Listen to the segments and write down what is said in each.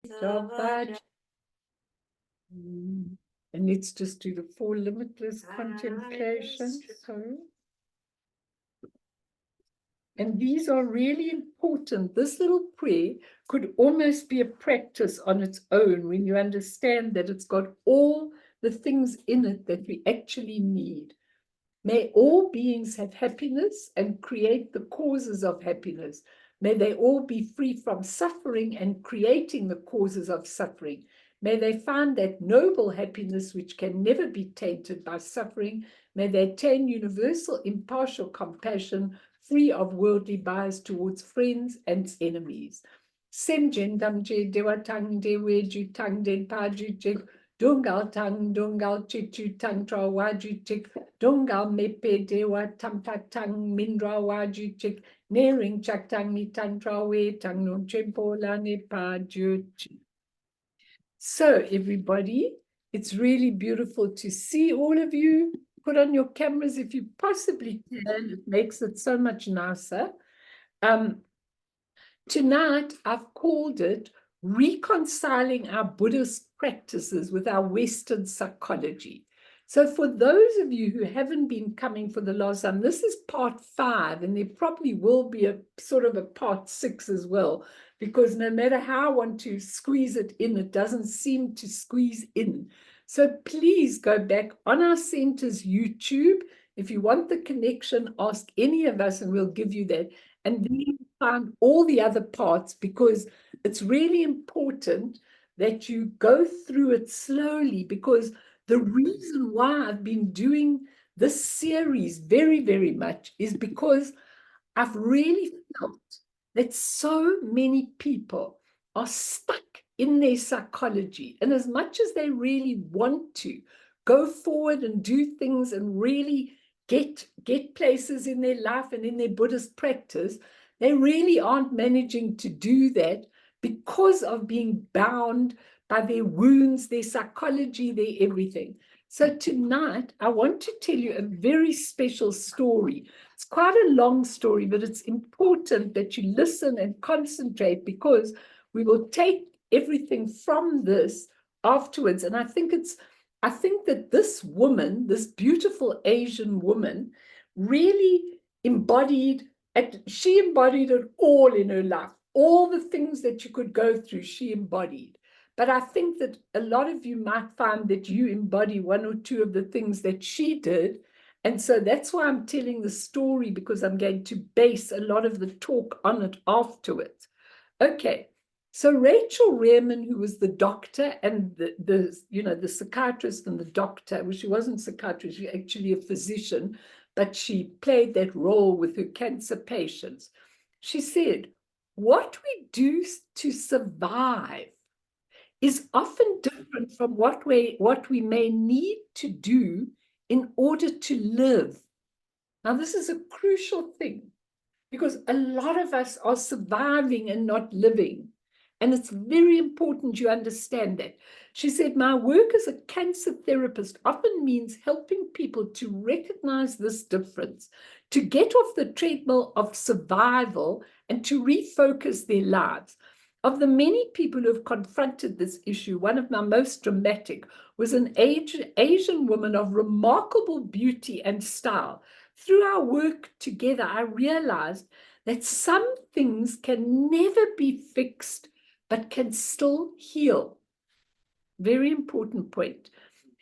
And let's just do the 4 limitless contemplations. And these are really important. This little prayer could almost be a practice on its own when you understand that it's got all the things in it that we actually need. May all beings have happiness and create the causes of happiness. May they all be free from suffering and creating the causes of suffering. May they find that noble happiness which can never be tainted by suffering. May they attain universal impartial compassion, free of worldly bias towards friends and enemies. Sem jendam je dewatang dewe ju tang den pa ju jik. Dungal tang, dungal chichu tang tra waju chik, dungal mepe dewa tampa tang mindra waju chik, nering chak tang ni tang tra we tang nun chempo la ne pa ju chik. So everybody, it's really beautiful to see all of you. Put on your cameras if you possibly can. It makes it so much nicer. Tonight, I've called it Reconciling Our Buddhist Practices with Our Western Psychology. So for those of you who haven't been coming for the last time, this is part 5, and there probably will be a sort of a part 6 as well, because no matter how I want to squeeze it in, it doesn't seem to squeeze in. So please go back on our center's YouTube. If you want the connection, ask any of us and we'll give you that. And then you find all the other parts, because it's really important that you go through it slowly, because the reason why I've been doing this series very, very much is because I've really felt that so many people are stuck in their psychology. And as much as they really want to go forward and do things and really get places in their life and in their Buddhist practice, they really aren't managing to do that because of being bound by their wounds, their psychology, their everything. So tonight, I want to tell you a very special story. It's quite a long story, but it's important that you listen and concentrate, because we will take everything from this afterwards. And I think that this woman, this beautiful Asian woman, really embodied it all in her life. All the things that you could go through, she embodied. But I think that a lot of you might find that you embody 1 or 2 of the things that she did. And so that's why I'm telling the story, because I'm going to base a lot of the talk on it afterwards. Okay. So Rachel Rehrman, who was the doctor and the psychiatrist and the doctor, well, she wasn't a psychiatrist, she was actually a physician, but she played that role with her cancer patients. She said, what we do to survive is often different from what we may need to do in order to live. Now, this is a crucial thing, because a lot of us are surviving and not living. And it's very important you understand that. She said, my work as a cancer therapist often means helping people to recognize this difference, to get off the treadmill of survival and to refocus their lives. Of the many people who have confronted this issue, one of my most dramatic was an Asian woman of remarkable beauty and style. Through our work together, I realized that some things can never be fixed, but can still heal. Very important point.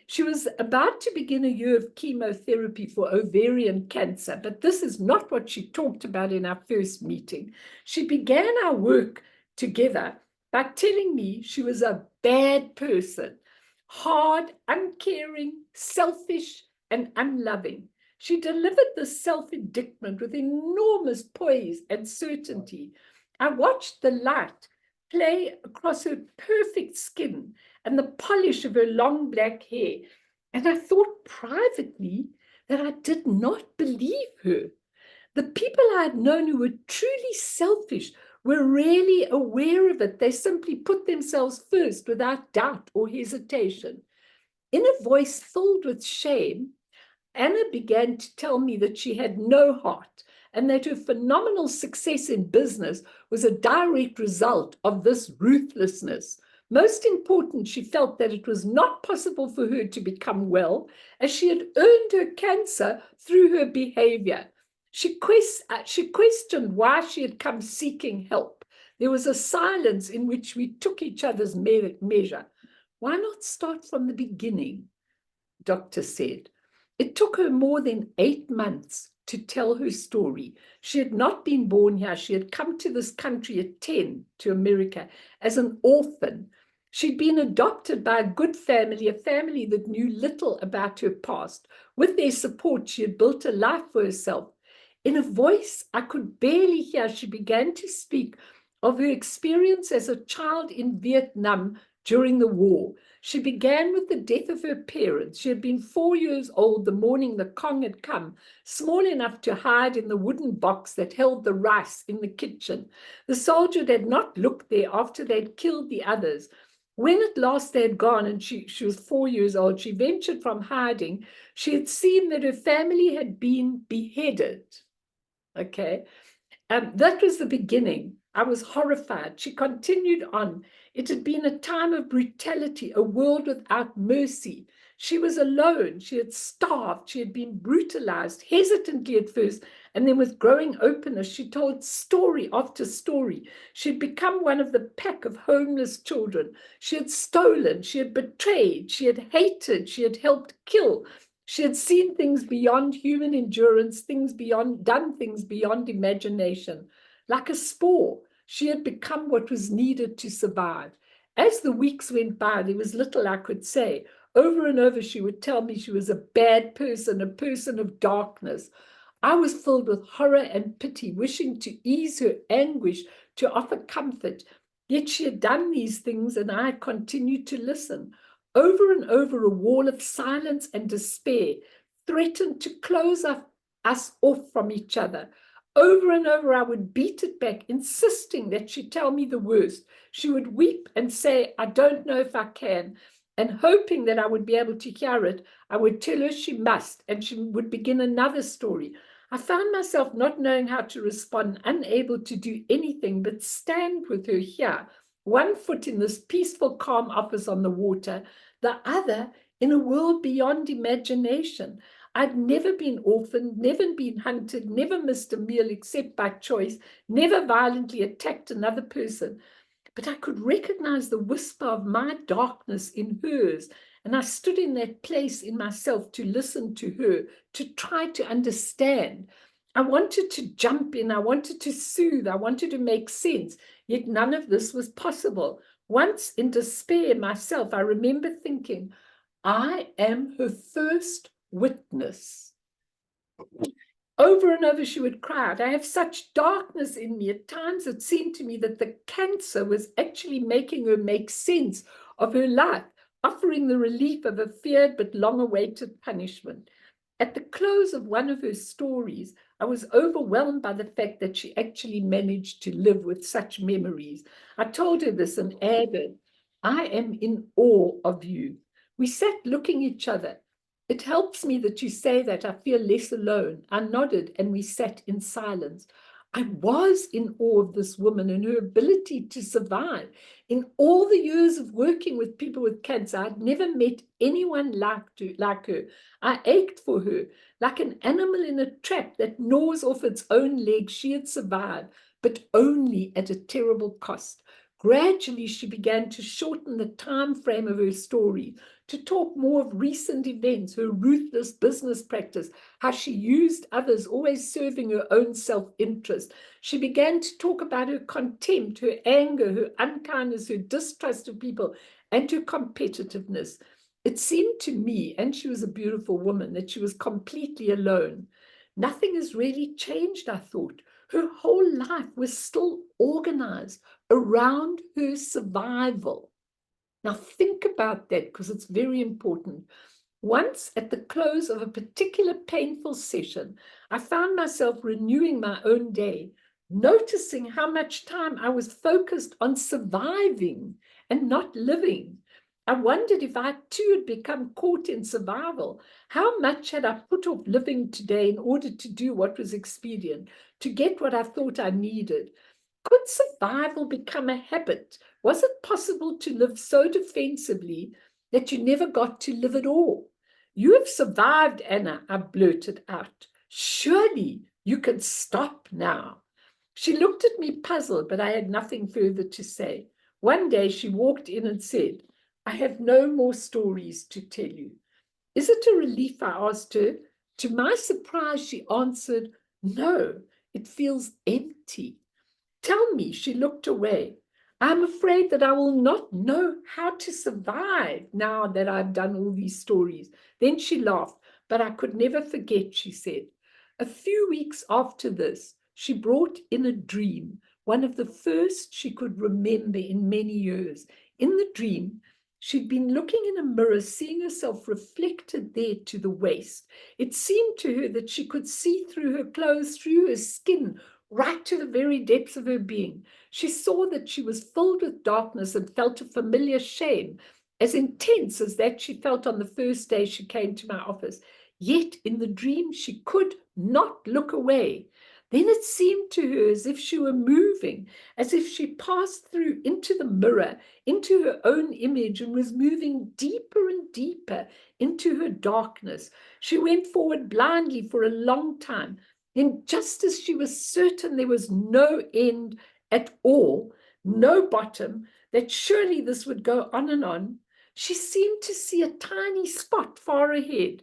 She was about to begin a year of chemotherapy for ovarian cancer, but this is not what she talked about in our first meeting. She began our work together by telling me she was a bad person, hard, uncaring, selfish, and unloving. She delivered this self-indictment with enormous poise and certainty. I watched the light play across her perfect skin and the polish of her long black hair, and I thought privately that I did not believe her. The people I had known who were truly selfish were rarely aware of it. They simply put themselves first without doubt or hesitation. In a voice filled with shame, Anna began to tell me that she had no heart, and that her phenomenal success in business was a direct result of this ruthlessness. Most important, she felt that it was not possible for her to become well, as she had earned her cancer through her behavior. She questioned why she had come seeking help. There was a silence in which we took each other's measure. Why not start from the beginning? Doctor said. It took her more than 8 months to tell her story. She had not been born here. She had come to this country at 10 to America as an orphan. She'd been adopted by a good family, a family that knew little about her past. With their support, she had built a life for herself. In a voice I could barely hear, she began to speak of her experience as a child in Vietnam during the war. She began with the death of her parents. She had been 4 years old the morning the Kong had come, small enough to hide in the wooden box that held the rice in the kitchen. The soldier had not looked there after they'd killed the others. When at last they had gone and she was 4 years old, she ventured from hiding. She had seen that her family had been beheaded. Okay. That was the beginning. I was horrified. She continued on. It had been a time of brutality, a world without mercy. She was alone. She had starved. She had been brutalized, hesitantly at first, and then with growing openness, she told story after story. She had become one of the pack of homeless children. She had stolen. She had betrayed. She had hated. She had helped kill. She had seen things beyond human endurance, done things beyond imagination. Like a spore, she had become what was needed to survive. As the weeks went by, there was little I could say. Over and over, she would tell me she was a bad person, a person of darkness. I was filled with horror and pity, wishing to ease her anguish, to offer comfort. Yet she had done these things, and I had continued to listen. Over and over, a wall of silence and despair threatened to close us off from each other. Over and over, I would beat it back, insisting that she tell me the worst. She would weep and say, I don't know if I can. And hoping that I would be able to hear it, I would tell her she must, and she would begin another story. I found myself not knowing how to respond, unable to do anything but stand with her here, one foot in this peaceful, calm office on the water, the other in a world beyond imagination. I'd never been orphaned, never been hunted, never missed a meal except by choice, never violently attacked another person. But I could recognize the whisper of my darkness in hers, and I stood in that place in myself to listen to her, to try to understand. I wanted to jump in, I wanted to soothe, I wanted to make sense, yet none of this was possible. Once in despair myself, I remember thinking, I am her first witness. Over and over she would cry out, I have such darkness in me. At times it seemed to me that the cancer was actually making her make sense of her life, offering the relief of a feared but long-awaited punishment. At the close of one of her stories, I was overwhelmed by the fact that she actually managed to live with such memories. I told her this and added, I am in awe of you. We sat looking at each other. It helps me that you say that. I feel less alone. I nodded and we sat in silence. I was in awe of this woman and her ability to survive. In all the years of working with people with cancer, I'd never met anyone like her. I ached for her. Like an animal in a trap that gnaws off its own leg, she had survived, but only at a terrible cost. Gradually, she began to shorten the time frame of her story, to talk more of recent events, her ruthless business practice, how she used others, always serving her own self-interest. She began to talk about her contempt, her anger, her unkindness, her distrust of people, and her competitiveness. It seemed to me, and she was a beautiful woman, that she was completely alone. Nothing has really changed, I thought. Her whole life was still organized around her survival. Now think about that, because it's very important. Once at the close of a particular painful session, I found myself renewing my own day, noticing how much time I was focused on surviving and not living. I wondered if I too had become caught in survival. How much had I put off living today in order to do what was expedient, to get what I thought I needed? Could survival become a habit, Was it possible to live so defensively that you never got to live at all? You have survived, Anna, I blurted out. Surely you can stop now. She looked at me puzzled, but I had nothing further to say. One day she walked in and said, I have no more stories to tell you. Is it a relief? I asked her. To my surprise, she answered, no, it feels empty. Tell me, she looked away. I'm afraid that I will not know how to survive now that I've done all these stories. Then she laughed, but I could never forget, she said. A few weeks after this, she brought in a dream, one of the first she could remember in many years. In the dream, she'd been looking in a mirror, seeing herself reflected there to the waist. It seemed to her that she could see through her clothes, through her skin, right to the very depths of her being. She saw that she was filled with darkness and felt a familiar shame, as intense as that she felt on the first day she came to my office. Yet in the dream, she could not look away. Then it seemed to her as if she were moving, as if she passed through into the mirror, into her own image, and was moving deeper and deeper into her darkness. She went forward blindly for a long time. Then, just as she was certain there was no end at all, no bottom, that surely this would go on, she seemed to see a tiny spot far ahead.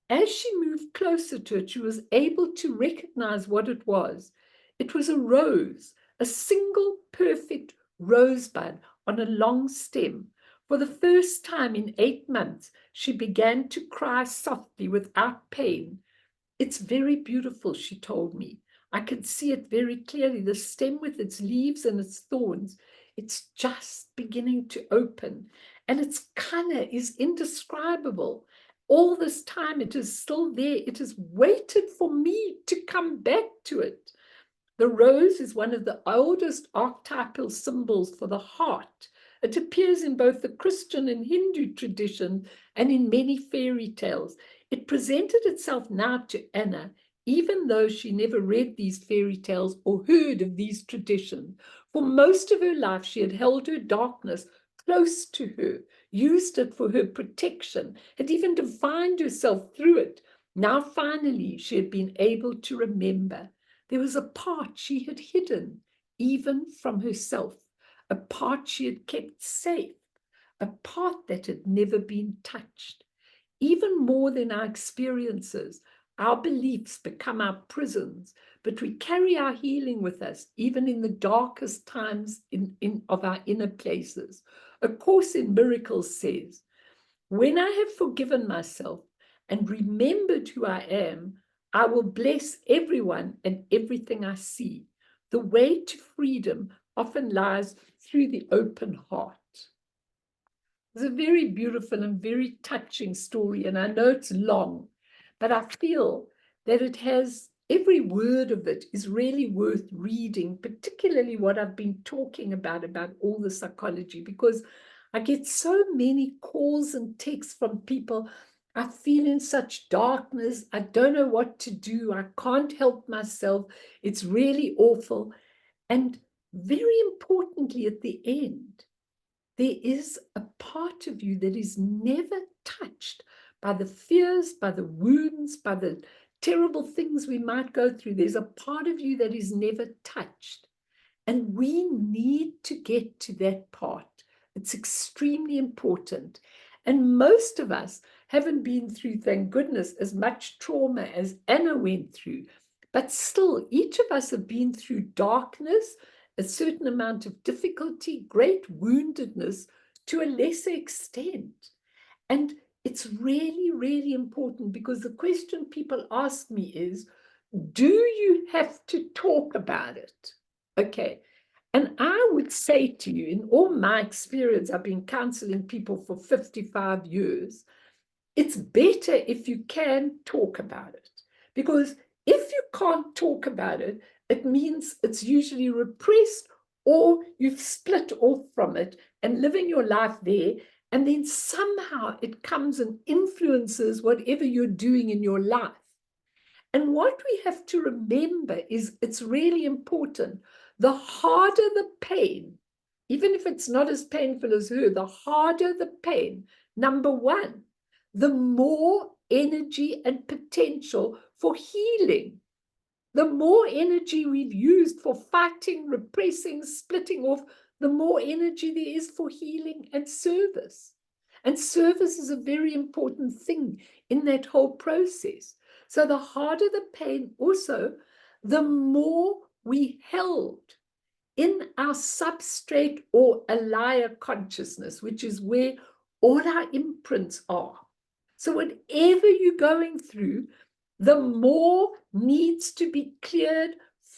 As she moved closer to it, she was able to recognize what it was. It was a rose, a single perfect rosebud on a long stem. For the first time in 8 months, she began to cry softly without pain. It's very beautiful, she told me. I can see it very clearly, the stem with its leaves and its thorns. It's just beginning to open, and its color is indescribable. All this time, it is still there. It has waited for me to come back to it. The rose is one of the oldest archetypal symbols for the heart. It appears in both the Christian and Hindu tradition and in many fairy tales. It presented itself now to Anna, even though she never read these fairy tales or heard of these traditions. For most of her life, she had held her darkness close to her, used it for her protection, had even defined herself through it. Now, finally, she had been able to remember. There was a part she had hidden, even from herself, a part she had kept safe, a part that had never been touched. Even more than our experiences, our beliefs become our prisons, but we carry our healing with us, even in the darkest times of our inner places. A Course in Miracles says, when I have forgiven myself and remembered who I am, I will bless everyone and everything I see. The way to freedom often lies through the open heart. It's a very beautiful and very touching story, and I know it's long, but I feel that it has, every word of it is really worth reading, particularly what I've been talking about all the psychology, because I get so many calls and texts from people. I feel in such darkness. I don't know what to do. I can't help myself. It's really awful. And very importantly, at the end, there is a part of you that is never touched by the fears, by the wounds, by the terrible things we might go through. There's a part of you that is never touched. And we need to get to that part. It's extremely important. And most of us haven't been through, thank goodness, as much trauma as Anna went through. But still, each of us have been through darkness, a certain amount of difficulty, great woundedness to a lesser extent. And it's really, really important, because the question people ask me is, do you have to talk about it? Okay. And I would say to you, in all my experience, I've been counseling people for 55 years, it's better if you can talk about it. Because if you can't talk about it, it means it's usually repressed, or you've split off from it and living your life there. And then somehow it comes and influences whatever you're doing in your life. And what we have to remember is, it's really important. The harder the pain, even if it's not as painful as her, the harder the pain, number one, the more energy and potential for healing. The more energy we've used for fighting, repressing, splitting off, the more energy there is for healing and service. And service is a very important thing in that whole process. So the harder the pain, also, the more we held in our substrate or alaya consciousness, which is where all our imprints are. So whatever you're going through, the more needs to be cleared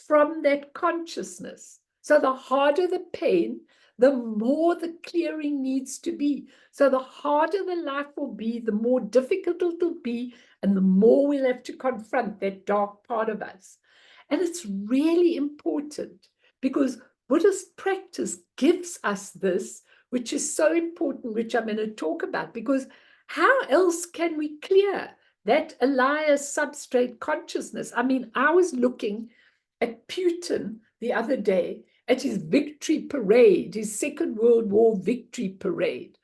from that consciousness. So the harder the pain, the more the clearing needs to be. So the harder the life will be, the more difficult it'll be, and the more we'll have to confront that dark part of us. And it's really important because Buddhist practice gives us this, which is so important, which I'm going to talk about, because how else can we clear that alaya substrate consciousness? I mean, I was looking at Putin the other day at his victory parade, his Second World War victory parade.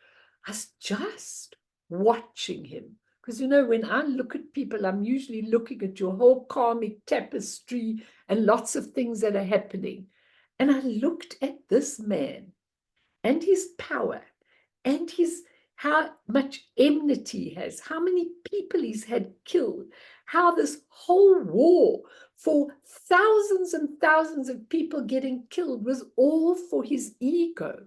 I was just watching him. Because, you know, when I look at people, I'm usually looking at your whole karmic tapestry and lots of things that are happening. And I looked at this man and his power and his how much enmity he has, how many people he's had killed, how this whole war for thousands and thousands of people getting killed was all for his ego.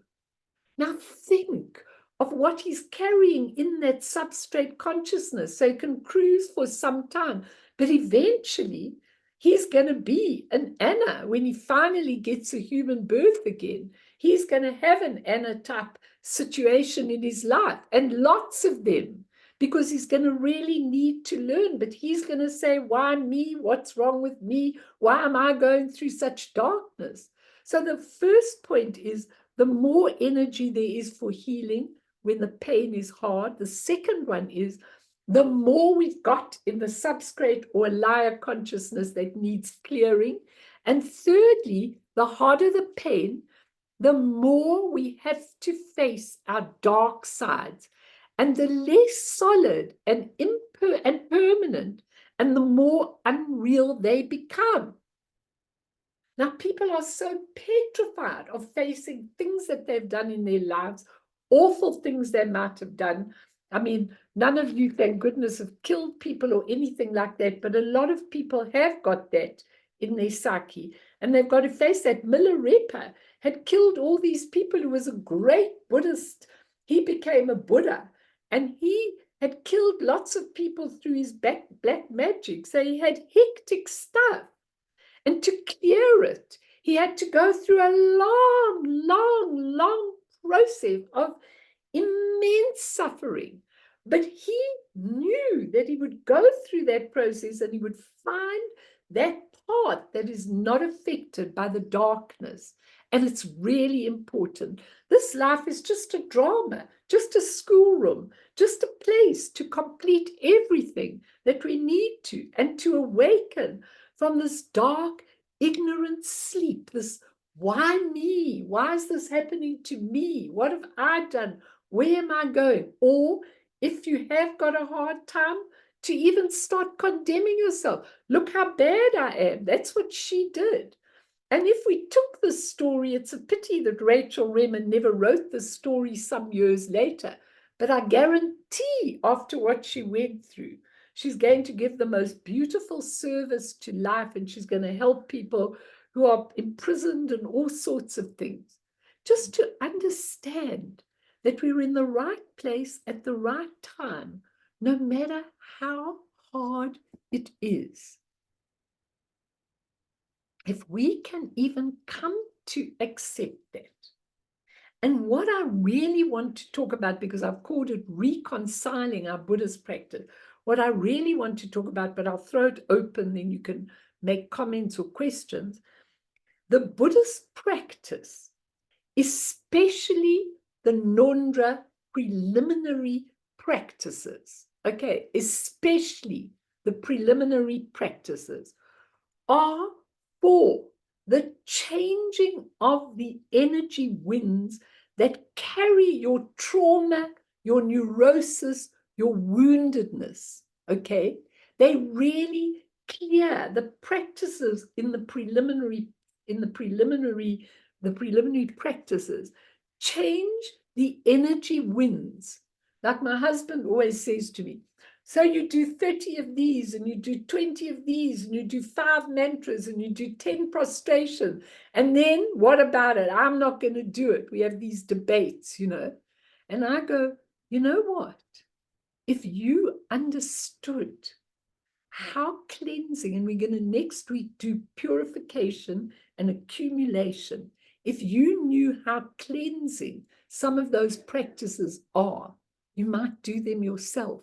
Now think of what he's carrying in that substrate consciousness, so he can cruise for some time, but eventually he's going to be an Anna when he finally gets a human birth again. He's going to have an Anna type situation in his life, and lots of them, because he's going to really need to learn. But he's going to say, why me? What's wrong with me? Why am I going through such darkness? So the first point is, the more energy there is for healing when the pain is hard. The second one is, the more we've got in the substrate or alaya consciousness that needs clearing. And thirdly, the harder the pain, the more we have to face our dark sides, and the less solid and permanent, and the more unreal they become. Now, people are so petrified of facing things that they've done in their lives, awful things they might have done. I mean, none of you, thank goodness, have killed people or anything like that, but a lot of people have got that in their psyche, and they've got to face that. Milarepa had killed all these people, who was a great Buddhist. He became a Buddha, and he had killed lots of people through his black magic. So he had hectic stuff. And to clear it, he had to go through a long process of immense suffering. But he knew that he would go through that process and he would find that part that is not affected by the darkness. And it's really important. This life is just a drama, just a schoolroom, just a place to complete everything that we need to, and to awaken from this dark, ignorant sleep, this why me? Why is this happening to me? What have I done? Where am I going? Or if you have got a hard time, to even start condemning yourself. Look how bad I am. That's what she did. And if we took this story, it's a pity that Rachel Remen never wrote this story some years later. But I guarantee after what she went through, she's going to give the most beautiful service to life, and she's going to help people who are imprisoned and all sorts of things. Just to understand that we're in the right place at the right time, no matter how hard it is. If we can even come to accept that. And what I really want to talk about, because I've called it reconciling our Buddhist practice, what I really want to talk about, but I'll throw it open, then you can make comments or questions. The Buddhist practice, especially the Nondra preliminary practices, okay, especially the preliminary practices, are for the changing of the energy winds that carry your trauma, your neurosis, your woundedness, okay? They really clear the practices in the preliminary practices, change the energy winds. Like my husband always says to me, so you do 30 of these, and you do 20 of these, and you do 5 mantras, and you do 10 prostration. And then what about it? I'm not going to do it. We have these debates, you know. And I go, you know what? If you understood how cleansing, and we're going to next week do purification and accumulation. If you knew how cleansing some of those practices are, you might do them yourself,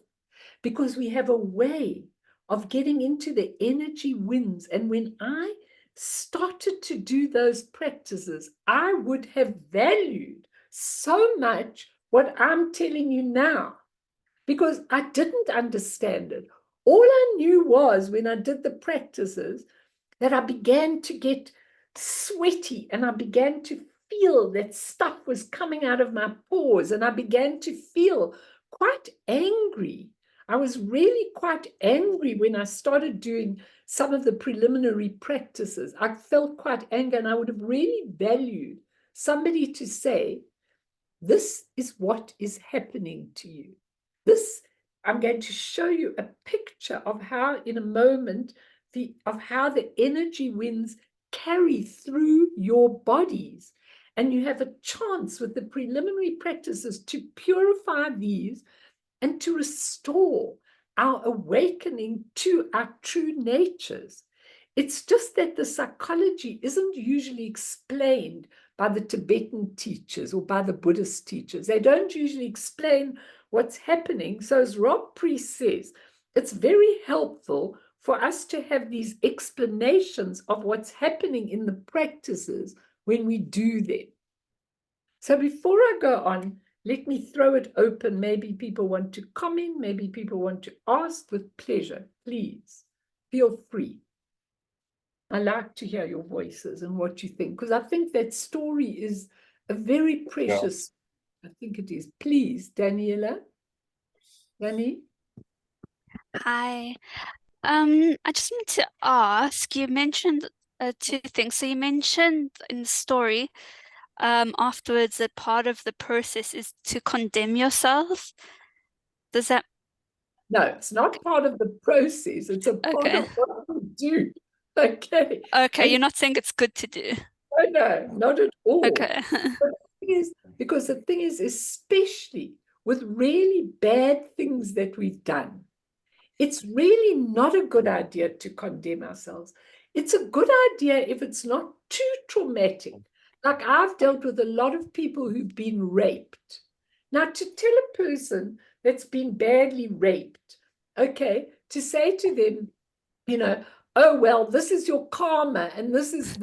because we have a way of getting into the energy winds. And when I started to do those practices, I would have valued so much what I'm telling you now, because I didn't understand it. All I knew was when I did the practices that I began to get sweaty, and I began to feel that stuff was coming out of my pores, and I began to feel quite angry. I was really quite angry when I started doing some of the preliminary practices. I felt quite angry, and I would have really valued somebody to say, this is what is happening to you. I'm going to show you a picture of how, in a moment, how the energy winds carry through your bodies. And you have a chance with the preliminary practices to purify these and to restore our awakening to our true natures. It's just that the psychology isn't usually explained by the Tibetan teachers or by the Buddhist teachers. They don't usually explain what's happening. So as Rob Priest says, it's very helpful for us to have these explanations of what's happening in the practices when we do them. So before I go on, let me throw it open. Maybe people want to comment, maybe people want to ask. With pleasure. Please feel free. I like to hear your voices and what you think, because I think that story is a very precious, I think it is. Please, Daniela. Danny? Hi. I just want to ask, you mentioned 2 things. So you mentioned in the story afterwards that part of the process is to condemn yourself. Does that? No, it's not part of the process. It's a part Okay. of what we do. Okay. Okay, And you're not saying it's good to do. no, not at all. Okay. Because the thing is, especially with really bad things that we've done, it's really not a good idea to condemn ourselves. It's a good idea if it's not too traumatic. Like, I've dealt with a lot of people who've been raped. Now, to tell a person that's been badly raped, okay, to say to them, you know, oh, well, this is your karma, and this is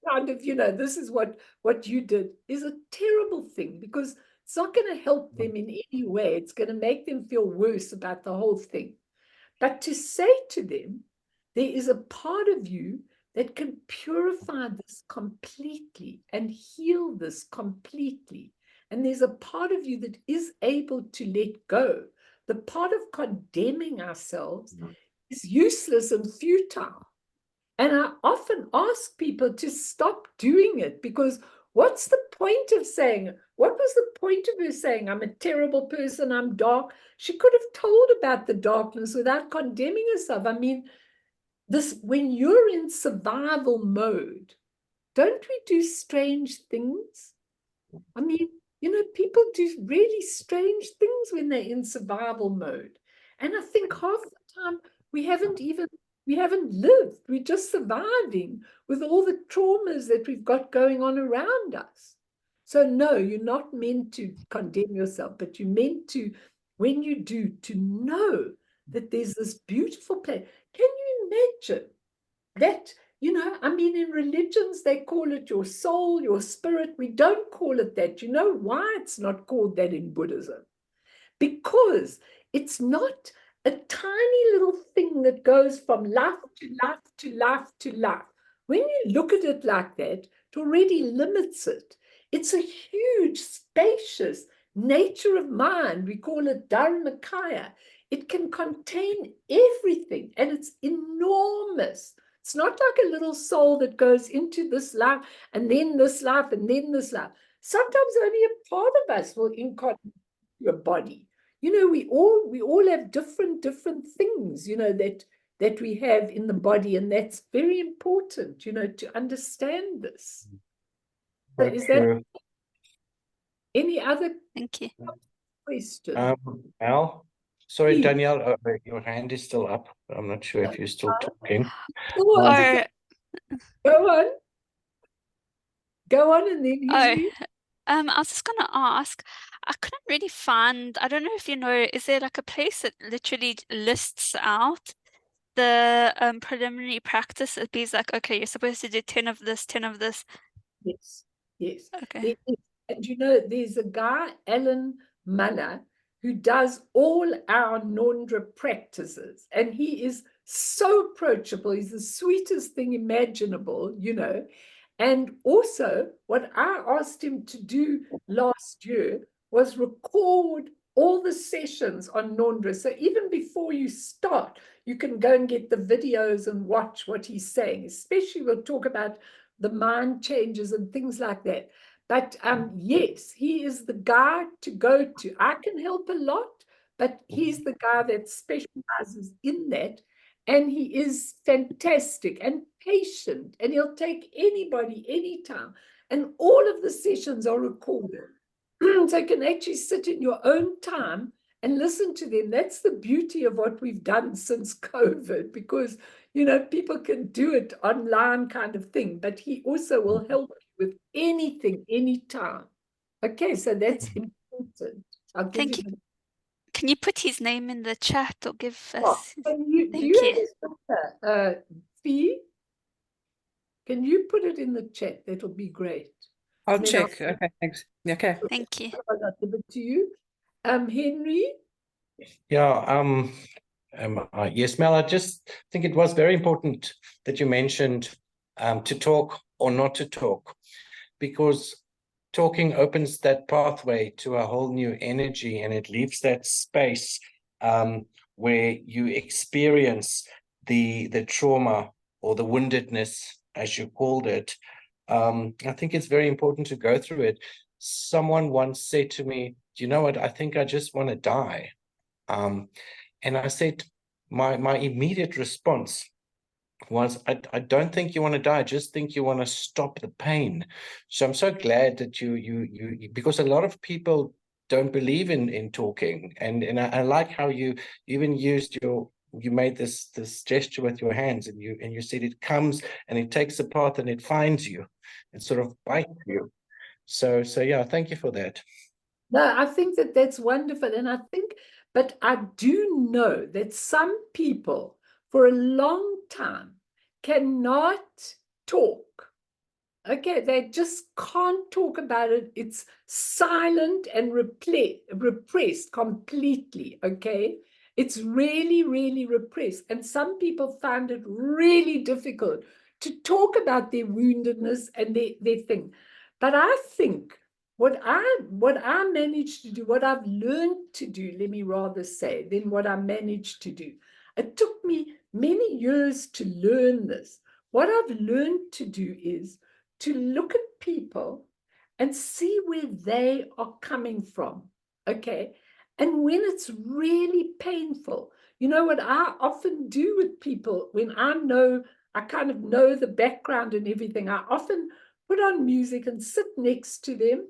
kind of, you know, this is what you did, is a terrible thing, because it's not going to help them in any way. It's going to make them feel worse about the whole thing. But to say to them, there is a part of you that can purify this completely and heal this completely. And there's a part of you that is able to let go. The part of condemning ourselves is useless and futile. And I often ask people to stop doing it, because what's the point of saying, what was the point of her saying, I'm a terrible person, I'm dark? She could have told about the darkness without condemning herself. I mean, when you're in survival mode, don't we do strange things? I mean, you know, people do really strange things when they're in survival mode. And I think half the time we haven't lived. We're just surviving with all the traumas that we've got going on around us. So no, you're not meant to condemn yourself, but you're meant to, when you do, to know that there's this beautiful place. Can you imagine that? You know, I mean, in religions, they call it your soul, your spirit. We don't call it that. You know why it's not called that in Buddhism? Because it's not a tiny little thing that goes from life to life to life to life. when you look at it like that, it already limits it. It's a huge, spacious nature of mind. We call it Dharmakaya. It can contain everything, and it's enormous. It's not like a little soul that goes into this life, and then this life, and then this life. Sometimes only a part of us will incarnate your body. We all have different things, that we have in the body, and that's very important, to understand this. So is that any other Thank you. question? Al, sorry, Please. Danielle, your hand is still up. I'm not sure if you're still talking. Or Go on, and then Henry. I was just gonna ask, I couldn't really find, I don't know if you know, is there like a place that literally lists out the preliminary practice? It be like, okay, you're supposed to do 10 of this, 10 of this. Yes. Okay. And there's a guy, Alan Muller, who does all our Nondra practices, and he is so approachable. He's the sweetest thing imaginable, And also, what I asked him to do last year was record all the sessions on Nondra. So even before you start, you can go and get the videos and watch what he's saying. Especially, we'll talk about the mind changes and things like that. But yes, he is the guy to go to. I can help a lot, but he's the guy that specializes in that. And he is fantastic and patient, and he'll take anybody, anytime. And all of the sessions are recorded. So you can actually sit in your own time and listen to them. That's the beauty of what we've done since COVID, because, people can do it online kind of thing, but he also will help you with anything, anytime. Okay, so that's important. I'll give Thank you. you. Can you put his name in the chat or give Oh, us? do you have his number, Fee? Can you put it in the chat? That'll be great. I'll check. Okay, thanks. Okay. Thank you. I'll give it to you. Henry? Yeah, yes, Mel, I just think it was very important that you mentioned to talk or not to talk, because talking opens that pathway to a whole new energy, and it leaves that space where you experience the trauma or the woundedness, as you called it. I think it's very important to go through it. Someone once said to me, "Do you know what? I think I just want to die." And I said, my immediate response was, I don't think you want to die. I just think you want to stop the pain. So I'm so glad that you because a lot of people don't believe in talking, and I like how you even used you made this gesture with your hands, and you said it comes and it takes a path and it finds you, it sort of bites you. So yeah, thank you for that. No, I think that's wonderful. And but I do know that some people for a long time cannot talk. Okay, they just can't talk about it. It's silent and repressed completely. Okay, it's really, really repressed. And some people find it really difficult to talk about their woundedness and their thing. But I think what I managed to do, what I've learned to do, let me rather say, than what I managed to do. It took me many years to learn this. What I've learned to do is to look at people and see where they are coming from, okay? And when it's really painful, what I often do with people when I kind of know the background and everything, I often put on music and sit next to them,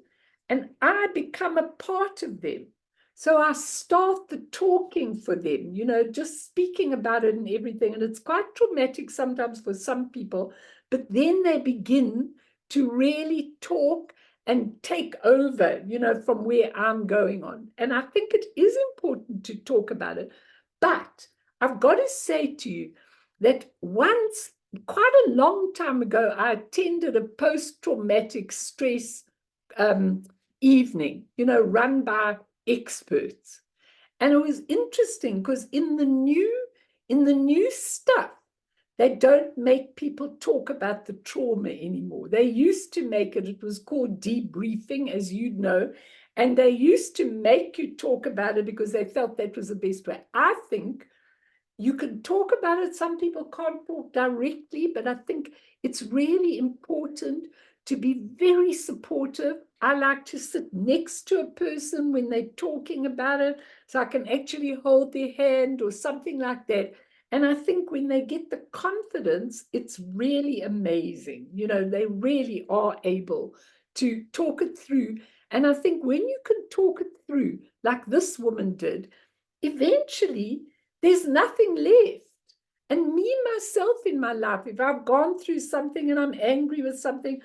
and I become a part of them. So I start the talking for them, just speaking about it and everything. And it's quite traumatic sometimes for some people, but then they begin to really talk and take over, from where I'm going on. And I think it is important to talk about it. But I've got to say to you that once, quite a long time ago, I attended a post-traumatic stress evening, run by experts. And it was interesting because in the new stuff, They don't make people talk about the trauma anymore. They used to make it, it was called debriefing, as you know, and they used to make you talk about it because they felt that was the best way. I think you can talk about it. Some people can't talk directly, but I think it's really important to be very supportive. I like to sit next to a person when they're talking about it, so I can actually hold their hand or something like that. And I think when they get the confidence, it's really amazing. You know, they really are able to talk it through. And I think when you can talk it through, like this woman did, eventually there's nothing left. And me, myself, in my life, if I've gone through something and I'm angry with something,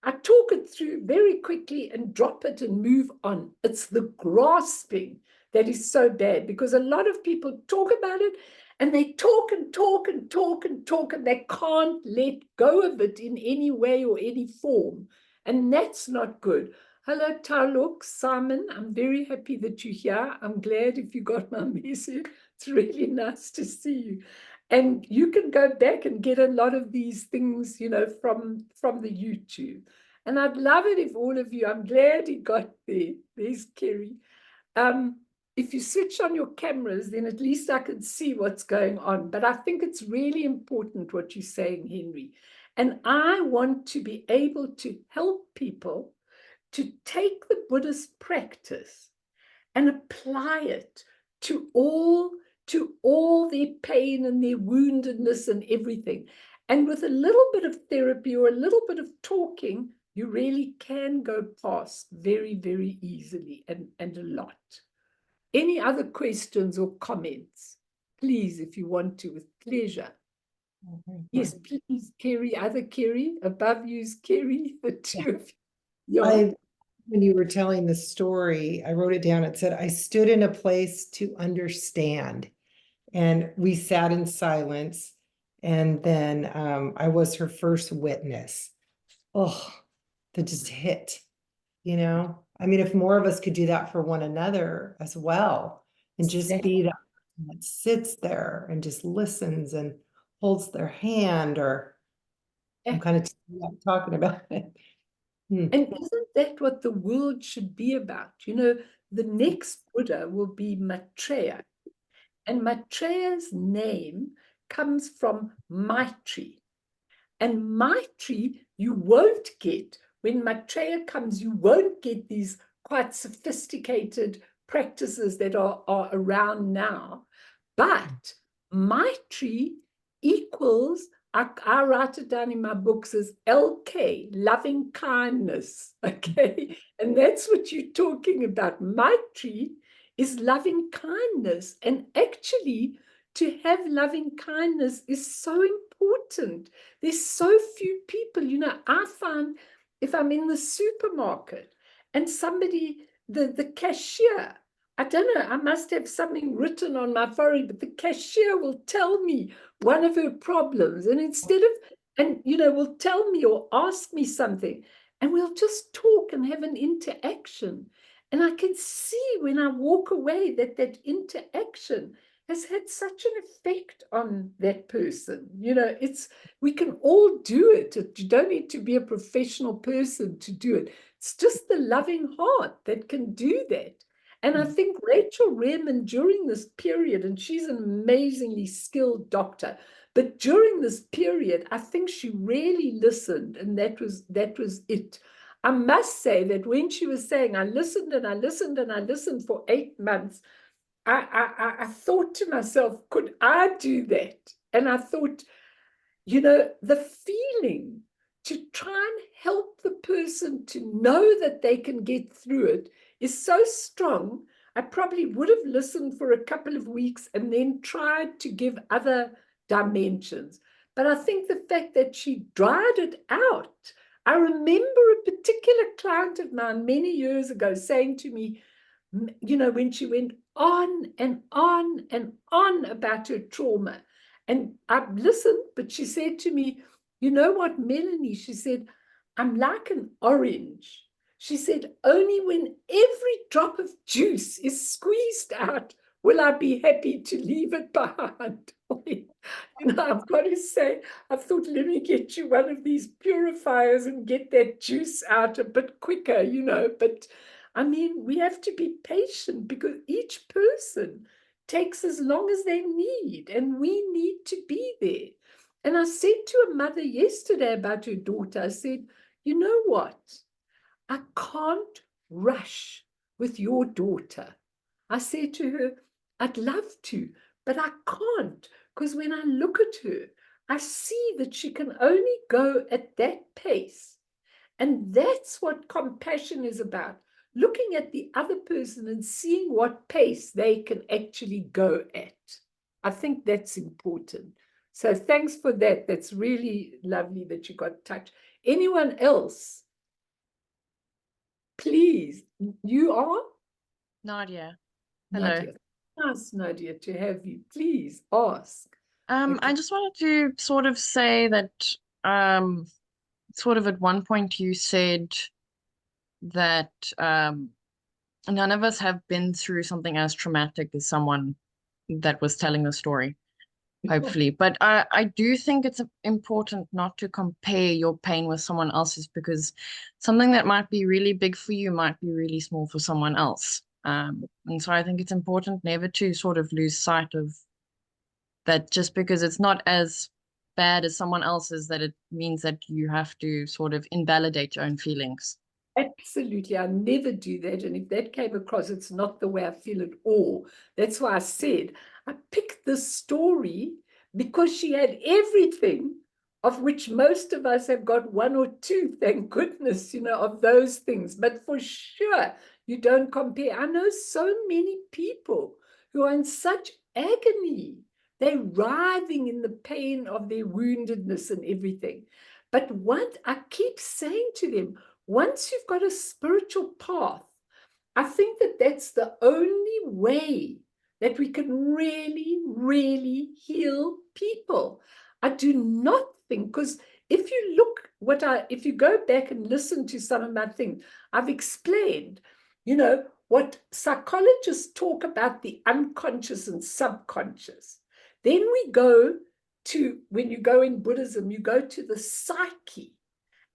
I talk it through very quickly and drop it and move on. It's the grasping that is so bad, because a lot of people talk about it and they talk and talk and talk and talk, and they can't let go of it in any way or any form. And that's not good. Hello, Taluk, Simon. I'm very happy that you're here. I'm glad if you got my message. It's really nice to see you. And you can go back and get a lot of these things, you know, from the YouTube. And I'd love it if all of you, I'm glad he got there. There's Kerry. If you switch on your cameras, then at least I can see what's going on. But I think it's really important what you're saying, Henry. And I want to be able to help people to take the Buddhist practice and apply it to all their pain and their woundedness and everything. And with a little bit of therapy or a little bit of talking, you really can go past very, very easily and a lot. Any other questions or comments? Please, if you want to, with pleasure. Yes, please, Kerry, other Kerry, above you's Kerry, the two of you. Yeah. When you were telling the story, I wrote it down. It said, I stood in a place to understand. And we sat in silence. And then I was her first witness. Oh, that just hit, you know? I mean, if more of us could do that for one another as well, and just be that person that sits there and just listens and holds their hand, or I'm kind of talking about it. And isn't that what the world should be about? You know, the next Buddha will be Maitreya. And Maitreya's name comes from Maitri. And Maitri, you won't get, when Maitreya comes, you won't get these quite sophisticated practices that are around now. But Maitri equals, I write it down in my books as LK, loving kindness, okay? And that's what you're talking about. Maitri is loving kindness. And actually, to have loving kindness is so important. There's so few people, you know, I find if I'm in the supermarket and somebody, the cashier, I don't know, I must have something written on my forehead, but the cashier will tell me one of her problems, and instead of, and you know, will tell me or ask me something, and we'll just talk and have an interaction. And I can see when I walk away that that interaction has had such an effect on that person. You know, we can all do it. You don't need to be a professional person to do it. It's just the loving heart that can do that. And I think Rachel Rehrman, during this period, and she's an amazingly skilled doctor, but during this period, I think she really listened, and that was it. I must say that when she was saying, I listened and I listened and I listened for 8 months, I thought to myself, could I do that? And I thought, you know, the feeling to try and help the person to know that they can get through it is so strong. I probably would have listened for a couple of weeks and then tried to give other dimensions. But I think the fact that she dried it out, I remember a particular client of mine many years ago saying to me, you know, when she went on and on and on about her trauma. And I listened, but she said to me, you know what, Melanie, she said, I'm like an orange. She said, only when every drop of juice is squeezed out will I be happy to leave it behind. You I've got to say, I've thought, let me get you one of these purifiers and get that juice out a bit quicker, but I mean, we have to be patient because each person takes as long as they need, and we need to be there. And I said to a mother yesterday about her daughter, I said, you know what? I can't rush with your daughter. I said to her, I'd love to, but I can't, because when I look at her, I see that she can only go at that pace. And that's what compassion is about, looking at the other person and seeing what pace they can actually go at. I think that's important. So thanks for that. That's really lovely that you got touched. Anyone else? Please, you are? Nadia. Hello. Nadia. Nice, Nadia, to have you. Please ask. I Okay. just wanted to sort of say that sort of at one point you said that none of us have been through something as traumatic as someone that was telling the story, hopefully. But I do think it's important not to compare your pain with someone else's, because something that might be really big for you might be really small for someone else. And so I think it's important never to sort of lose sight of that. Just because it's not as bad as someone else's, that it means that you have to sort of invalidate your own feelings. Absolutely. I never do that. And if that came across, it's not the way I feel at all. That's why I said I picked this story because she had everything, of which most of us have got one or two, thank goodness, of those things. But for sure, you don't compare. I know so many people who are in such agony. They're writhing in the pain of their woundedness and everything. But what I keep saying to them, once you've got a spiritual path, I think that that's the only way that we can really, really heal people. I do not think, because if you look if you go back and listen to some of my things, I've explained, what psychologists talk about the unconscious and subconscious. Then we go to, when you go in Buddhism, you go to the psyche.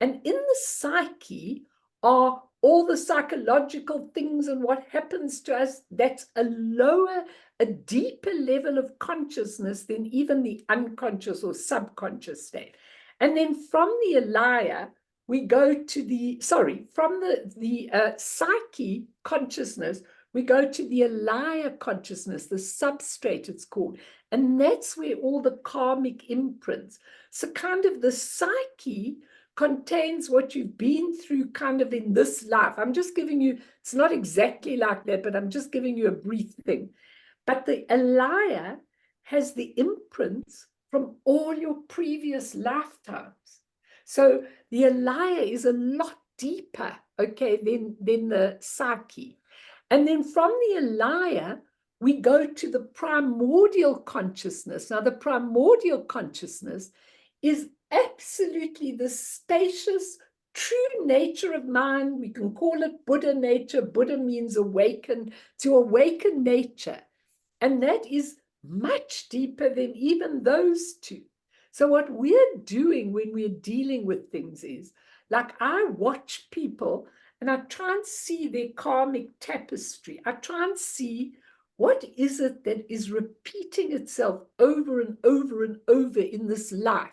And in the psyche are all the psychological things and what happens to us. That's a deeper level of consciousness than even the unconscious or subconscious state. And then from the alaya, we go to from the psyche consciousness, we go to the alaya consciousness, the substrate it's called. And that's where all the karmic imprints. So kind of the psyche contains what you've been through kind of in this life. I'm just giving you, it's not exactly like that, but I'm just giving you a brief thing. But the alaya has the imprints from all your previous lifetimes. So the alaya is a lot deeper, okay, than the psyche. And then from the alaya, we go to the primordial consciousness. Now, the primordial consciousness is absolutely the spacious, true nature of mind. We can call it Buddha nature. Buddha means awaken, to awaken nature. And that is much deeper than even those two. So what we're doing when we're dealing with things is, like, I watch people and I try and see their karmic tapestry. I try and see what is it that is repeating itself over and over and over in this life.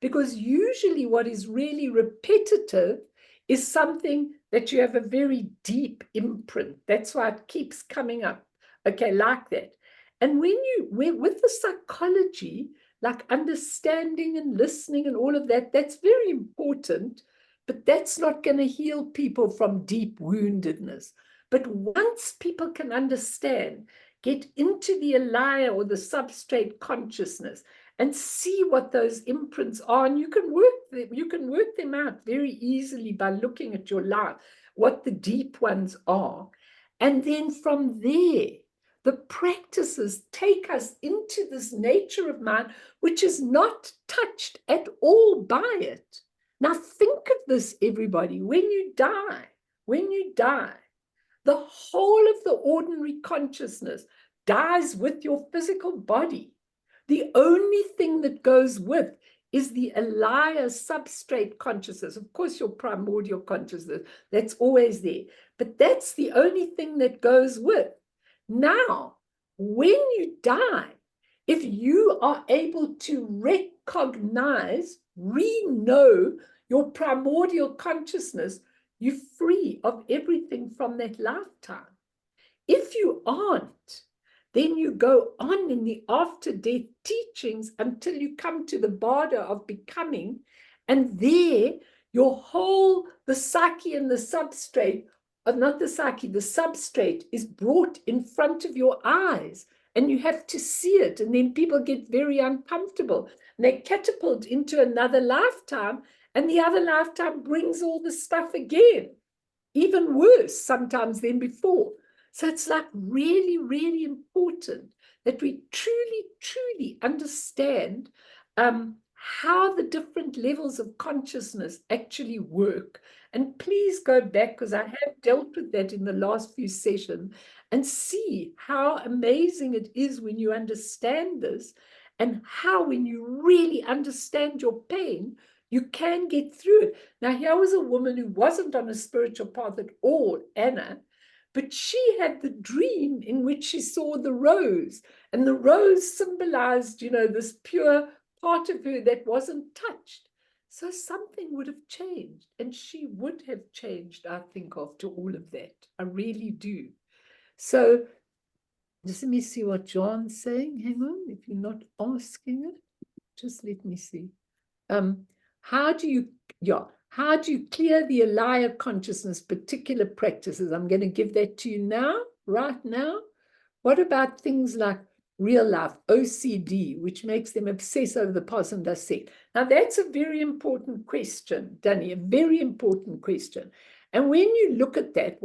Because usually what is really repetitive is something that you have a very deep imprint. That's why it keeps coming up, okay, like that. And with the psychology, like understanding and listening and all of that, that's very important, but that's not going to heal people from deep woundedness. But once people can understand, get into the alaya or the substrate consciousness and see what those imprints are, and you can work them out very easily by looking at your life, what the deep ones are. And then from there, the practices take us into this nature of mind, which is not touched at all by it. Now think of this, everybody. When you die, the whole of the ordinary consciousness dies with your physical body. The only thing that goes with is the alaya substrate consciousness. Of course, your primordial consciousness, that's always there. But that's the only thing that goes with. Now, when you die, if you are able to recognize, re-know your primordial consciousness, you're free of everything from that lifetime. If you aren't, then you go on in the after-death teachings until you come to the border of becoming, and there your whole, the psyche and the substrate, not the psyche, the substrate is brought in front of your eyes, and you have to see it, and then people get very uncomfortable. And they catapult into another lifetime, and the other lifetime brings all the stuff again, even worse sometimes than before. So it's like really, really important that we truly, truly understand how the different levels of consciousness actually work. And please go back, because I have dealt with that in the last few sessions, and see how amazing it is when you understand this, and how when you really understand your pain, you can get through it. Now, here was a woman who wasn't on a spiritual path at all, Anna, but she had the dream in which she saw the rose, and the rose symbolized, you know, this pure part of her that wasn't touched. So something would have changed, and she would have changed, I think, after all of that. I really do. So just let me see what John's saying. Hang on, if you're not asking it, just let me see. How do you clear the alaya consciousness, particular practices? I'm going to give that to you now, right now. What about things like real life, OCD, which makes them obsess over the past and dissect? Now, that's a very important question, Danny, a very important question. And when you look at that,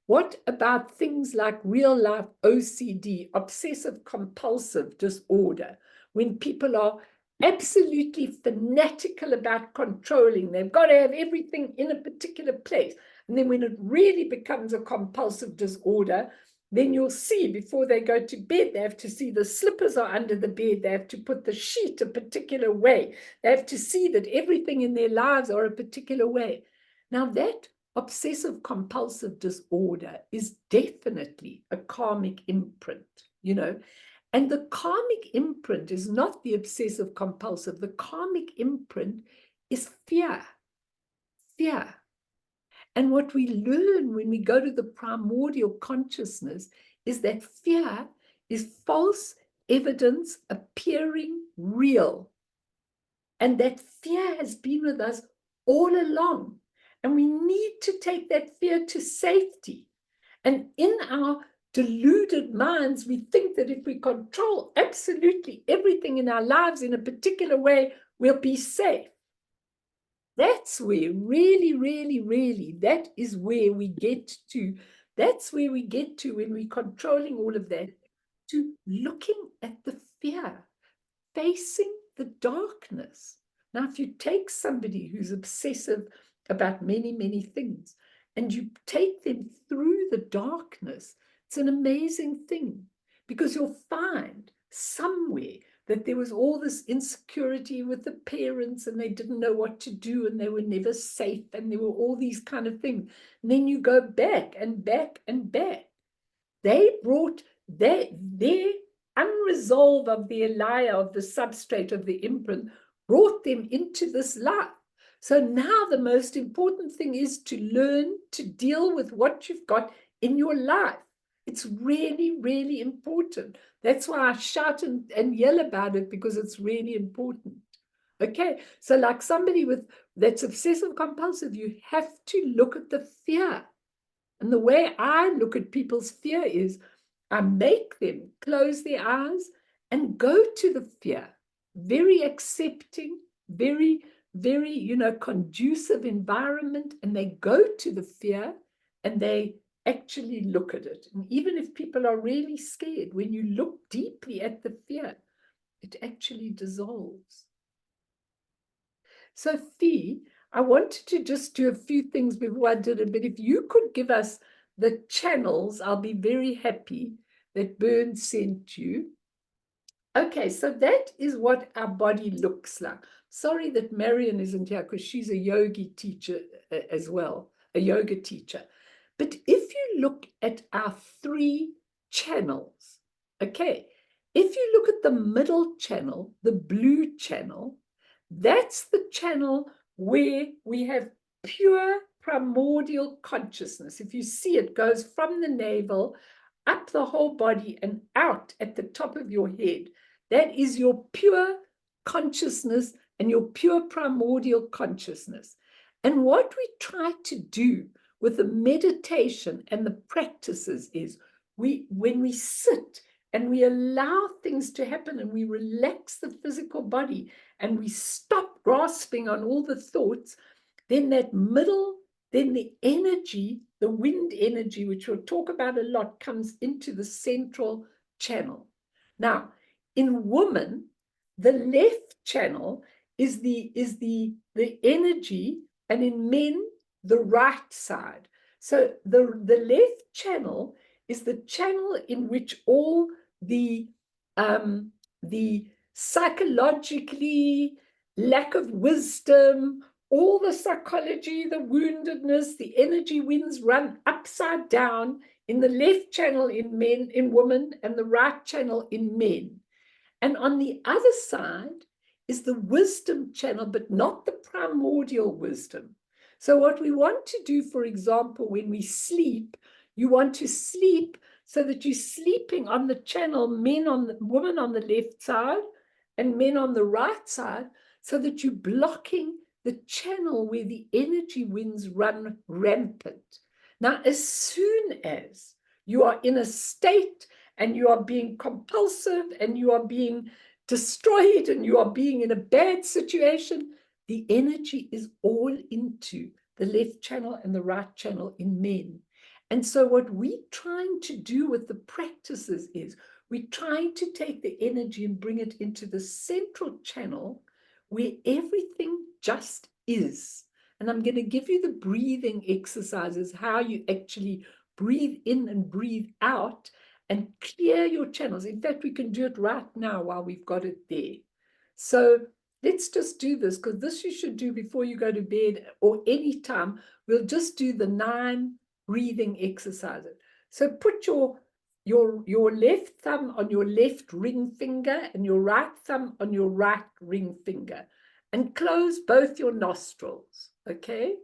what about things like real life OCD, obsessive compulsive disorder, when people are absolutely fanatical about controlling? They've got to have everything in a particular place. And then when it really becomes a compulsive disorder, then you'll see before they go to bed, they have to see the slippers are under the bed. They have to put the sheet a particular way. They have to see that everything in their lives are a particular way. Now, that obsessive compulsive disorder is definitely a karmic imprint, you know. And the karmic imprint is not the obsessive compulsive. The karmic imprint is fear. Fear. And what we learn when we go to the primordial consciousness is that fear is false evidence appearing real. And that fear has been with us all along. And we need to take that fear to safety. And in our deluded minds, we think that if we control absolutely everything in our lives in a particular way, we'll be safe. That's where really, really, really, that is where we get to. That's where we get to when we're controlling all of that, to looking at the fear, facing the darkness. Now, if you take somebody who's obsessive about many, many things, and you take them through the darkness, it's an amazing thing, because you'll find somewhere that there was all this insecurity with the parents, and they didn't know what to do, and they were never safe, and there were all these kind of things. And then you go back and back and back. They brought their unresolved of the alaya, of the substrate, of the imprint, brought them into this life. So now the most important thing is to learn to deal with what you've got in your life. It's really, really important. That's why I shout and yell about it, because it's really important. Okay, so like somebody that's obsessive compulsive, you have to look at the fear. And the way I look at people's fear is I make them close their eyes and go to the fear. Very accepting, very, very, you know, conducive environment. And they go to the fear and they actually look at it. And even if people are really scared, when you look deeply at the fear, it actually dissolves. So, Fee, I wanted to just do a few things before I did it, but if you could give us the channels, I'll be very happy, that Bern sent you. Okay, so that is what our body looks like. Sorry that Marion isn't here because she's a yogi teacher as well, a yoga teacher. But if you look at our 3 channels, okay, if you look at the middle channel, the blue channel, that's the channel where we have pure primordial consciousness. If you see, it goes from the navel up the whole body and out at the top of your head. That is your pure consciousness and your pure primordial consciousness. And what we try to do with the meditation and the practices is when we sit and we allow things to happen and we relax the physical body and we stop grasping on all the thoughts, then that middle, then the energy, the wind energy, which we'll talk about a lot, comes into the central channel. Now, in women, the left channel is the energy, and in men, the right side. So the left channel is the channel in which all the psychologically lack of wisdom, all the psychology, the woundedness, the energy winds run upside down in the left channel in men, in women, and the right channel in men. And on the other side is the wisdom channel, but not the primordial wisdom. So what we want to do, for example, when we sleep, you want to sleep so that you're sleeping on the channel, women on the left side and men on the right side, so that you're blocking the channel where the energy winds run rampant. Now, as soon as you are in a state and you are being compulsive and you are being destroyed and you are being in a bad situation, the energy is all into the left channel and the right channel in men. And so what we're trying to do with the practices is we're trying to take the energy and bring it into the central channel where everything just is. And I'm going to give you the breathing exercises, how you actually breathe in and breathe out and clear your channels. In fact, we can do it right now while we've got it there. So let's just do this, because this you should do before you go to bed or any time. We'll just do the 9 breathing exercises. So put your left thumb on your left ring finger and your right thumb on your right ring finger, and close both your nostrils, okay?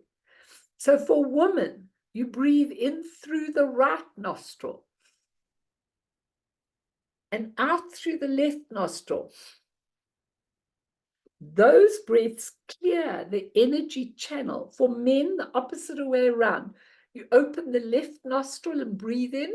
So for women, you breathe in through the right nostril and out through the left nostril. Those breaths clear the energy channel. For men, the opposite way around. You open the left nostril and breathe in,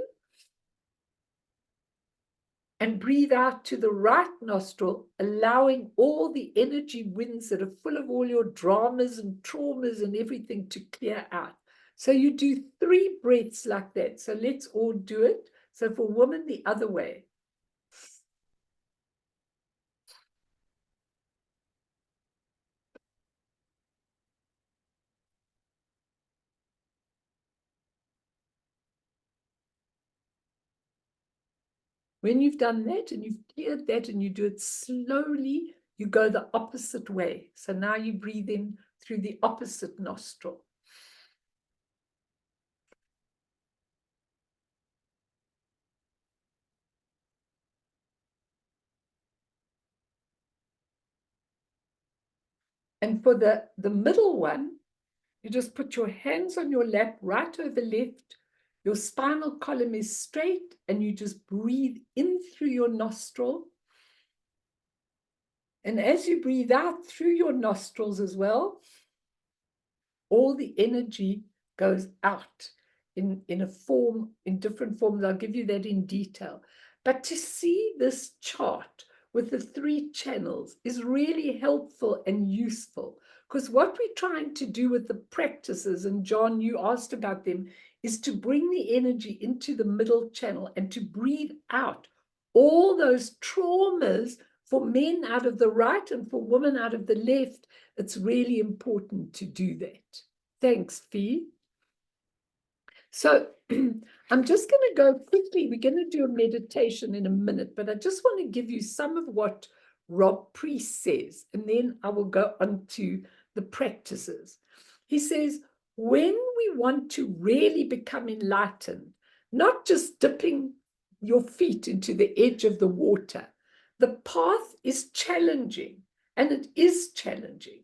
and breathe out to the right nostril, allowing all the energy winds that are full of all your dramas and traumas and everything to clear out. So you do 3 breaths like that. So let's all do it. So for women, the other way. When you've done that and you've cleared that and you do it slowly, you go the opposite way. So now you breathe in through the opposite nostril. And for the middle one, you just put your hands on your lap right over left. Your spinal column is straight and you just breathe in through your nostril. And as you breathe out through your nostrils as well, all the energy goes out in different forms. I'll give you that in detail. But to see this chart with the 3 channels is really helpful and useful, because what we're trying to do with the practices, and John, you asked about them, is to bring the energy into the middle channel and to breathe out all those traumas for men out of the right and for women out of the left. It's really important to do that. Thanks, Fee. So I'm just going to go quickly. We're going to do a meditation in a minute, but I just want to give you some of what Rob Priest says, and then I will go on to the practices. He says, when we want to really become enlightened, not just dipping your feet into the edge of the water, the path is challenging, and it is challenging.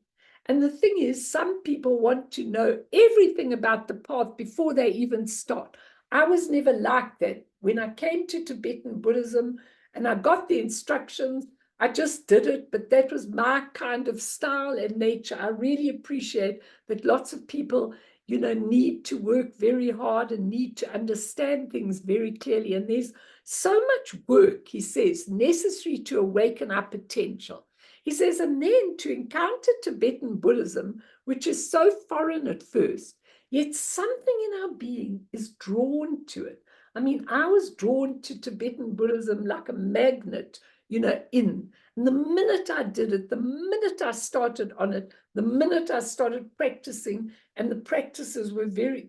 And the thing is, some people want to know everything about the path before they even start. I was never like that. When I came to Tibetan Buddhism and I got the instructions, I just did it, but that was my kind of style and nature. I really appreciate that lots of people, need to work very hard and need to understand things very clearly. And there's so much work, he says, necessary to awaken our potential. He says, and then to encounter Tibetan Buddhism, which is so foreign at first, yet something in our being is drawn to it. I mean, I was drawn to Tibetan Buddhism like a magnet, in. And the minute I did it, the minute I started on it, the minute I started practicing, and the practices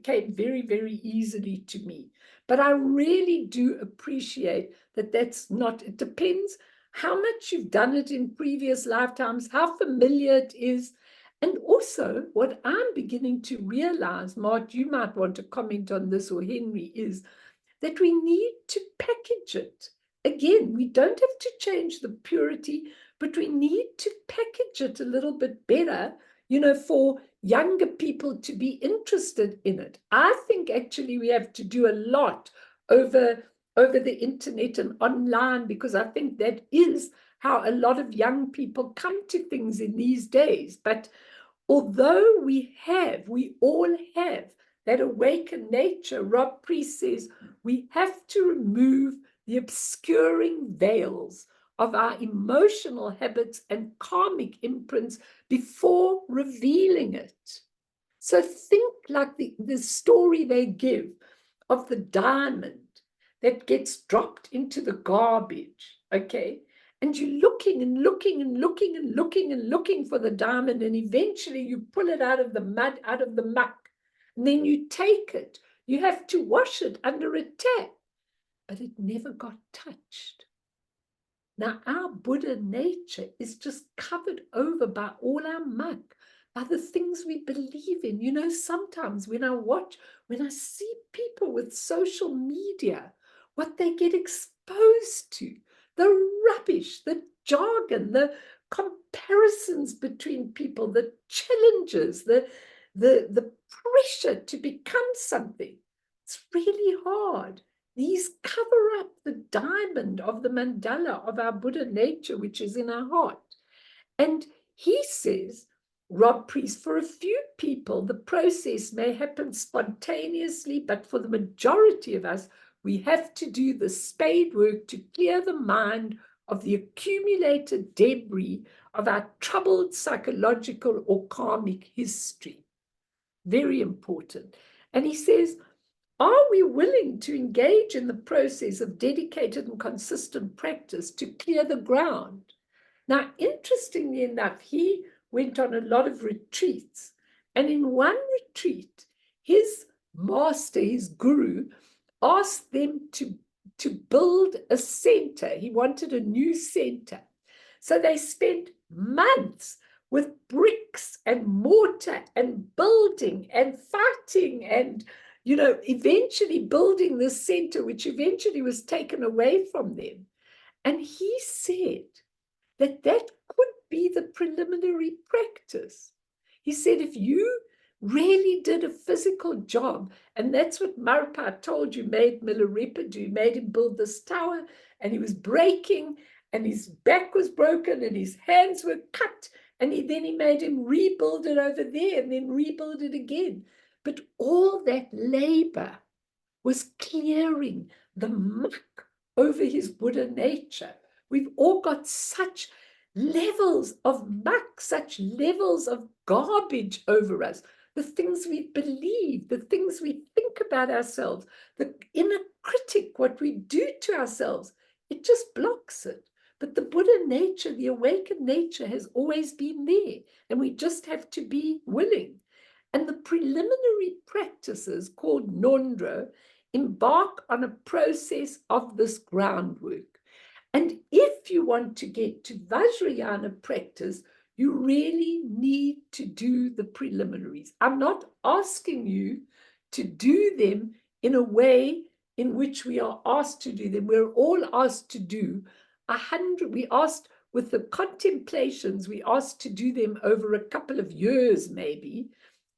came very, very easily to me. But I really do appreciate that that's not, it depends how much you've done it in previous lifetimes, how familiar it is. And also what I'm beginning to realize, Mart, you might want to comment on this, or Henry, is that we need to package it. Again, we don't have to change the purity, but we need to package it a little bit better, for younger people to be interested in it. I think actually we have to do a lot over the internet and online, because I think that is how a lot of young people come to things in these days. But although we all have that awakened nature, Rob Priest says we have to remove the obscuring veils of our emotional habits and karmic imprints before revealing it. So think like the story they give of the diamond that gets dropped into the garbage, okay? And you're looking and looking and looking and looking and looking for the diamond, and eventually you pull it out of the mud, out of the muck, and then you take it. You have to wash it under a tap, but it never got touched. Now, our Buddha nature is just covered over by all our muck, by the things we believe in. Sometimes when I see people with social media, what they get exposed to, the rubbish, the jargon, the comparisons between people, the challenges, the pressure to become something. It's really hard. These cover up the diamond of the mandala of our Buddha nature, which is in our heart. And he says, Rob Priest, for a few people, the process may happen spontaneously, but for the majority of us, we have to do the spade work to clear the mind of the accumulated debris of our troubled psychological or karmic history. Very important. And he says, are we willing to engage in the process of dedicated and consistent practice to clear the ground? Now, interestingly enough, he went on a lot of retreats. And in one retreat, his master, his guru, asked them to build a center. He wanted a new center. So they spent months with bricks and mortar and building and fighting and eventually building this center, which eventually was taken away from them. And he said that could be the preliminary practice. He said, if you really did a physical job, and that's what Marpa told you made Milarepa do, made him build this tower, and he was breaking, and his back was broken, and his hands were cut, and then he made him rebuild it over there, and then rebuild it again. But all that labor was clearing the muck over his Buddha nature. We've all got such levels of muck, such levels of garbage over us. The things we believe, the things we think about ourselves, the inner critic, what we do to ourselves, it just blocks it. But the Buddha nature, the awakened nature has always been there, and we just have to be willing. And the preliminary practices called Nondro embark on a process of this groundwork. And if you want to get to Vajrayana practice, you really need to do the preliminaries. I'm not asking you to do them in a way in which we are asked to do them. We're all asked to do 100. We asked with the contemplations, we asked to do them over a couple of years, maybe.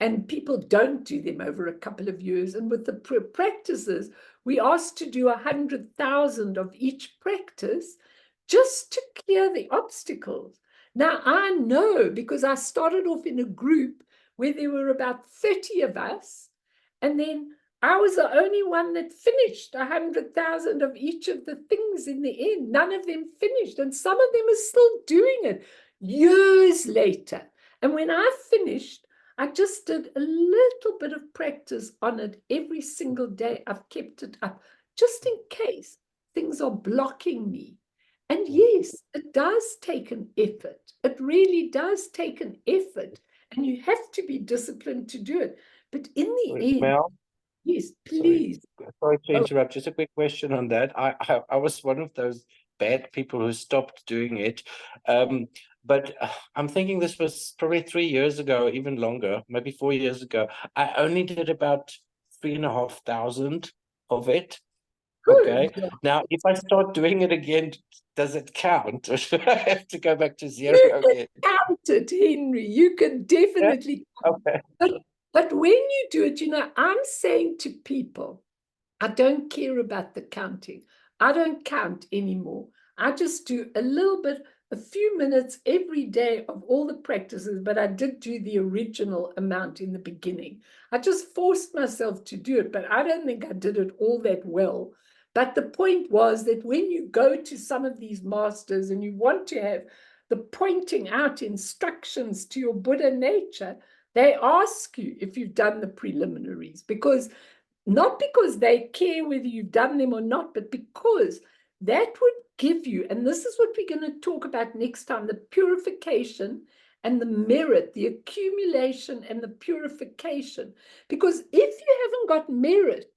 And people don't do them over a couple of years. And with the practices, we asked to do 100,000 of each practice just to clear the obstacles. Now, I know because I started off in a group where there were about 30 of us, and then I was the only one that finished 100,000 of each of the things in the end. None of them finished, and some of them are still doing it years later. And when I finished, I just did a little bit of practice on it every single day. I've kept it up just in case things are blocking me. And yes, it does take an effort. It really does take an effort. And you have to be disciplined to do it. But in the end, Mel, yes, please. sorry to interrupt. Just a quick question on that. I was one of those bad people who stopped doing it. But I'm thinking this was probably 3 years ago, even longer, maybe 4 years ago. I only did about 3,500 of it. Good. Okay. Now, if I start doing it again, does it count? Or should I have to go back to zero You can again? count it, Henry. You can definitely count. Okay. But when you do it, I'm saying to people, I don't care about the counting. I don't count anymore. I just do a little bit, a few minutes every day of all the practices, but I did do the original amount in the beginning. I just forced myself to do it, but I don't think I did it all that well. But the point was that when you go to some of these masters and you want to have the pointing out instructions to your Buddha nature, they ask you if you've done the preliminaries, because not because they care whether you've done them or not, but because that would give you, and this is what we're going to talk about next time, the purification and the merit, the accumulation and the purification. Because if you haven't got merit,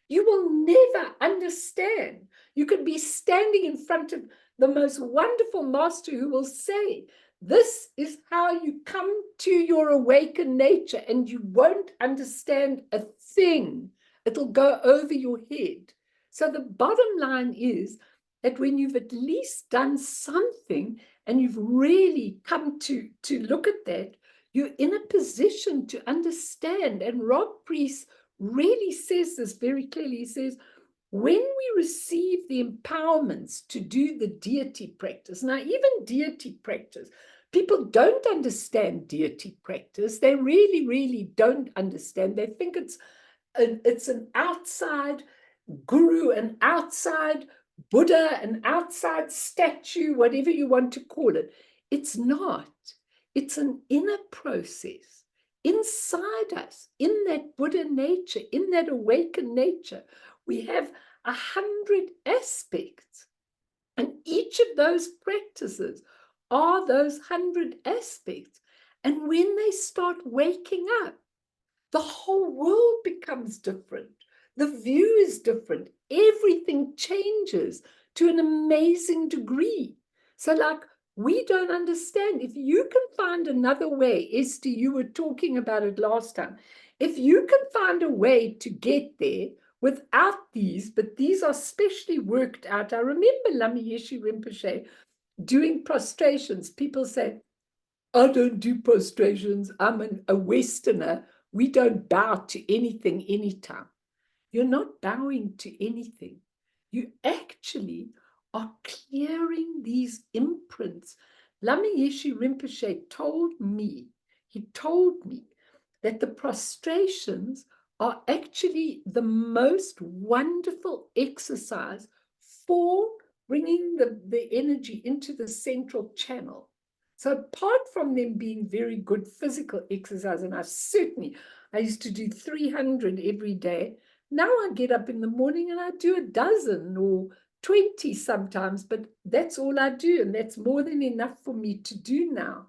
you will never understand. You could be standing in front of the most wonderful master who will say, this is how you come to your awakened nature, and you won't understand a thing. It'll go over your head. So the bottom line is that when you've at least done something and you've really come to look at that, you're in a position to understand. And Rob Priest really says this very clearly. He says, when we receive the empowerments to do the deity practice, now even deity practice, people don't understand deity practice. They really, really don't understand. They think it's an outside guru, an outside Buddha, an outside statue, whatever you want to call it. It's not. It's an inner process inside us, in that Buddha nature, in that awakened nature. We have 100 aspects, and each of those practices are those 100 aspects. And when they start waking up, the whole world becomes different. The view is different. Everything changes to an amazing degree. So like, we don't understand. If you can find another way, Esther, you were talking about it last time. If you can find a way to get there without these, but these are specially worked out. I remember Lama Yeshe Rinpoche doing prostrations. People say, I don't do prostrations. I'm a Westerner. We don't bow to anything anytime. You're not bowing to anything. You actually are clearing these imprints. Lama Yeshe Rinpoche told me that the prostrations are actually the most wonderful exercise for bringing the energy into the central channel. So apart from them being very good physical exercise, and I used to do 300 every day. Now I get up in the morning and I do a dozen or 20 sometimes, but that's all I do. And that's more than enough for me to do now.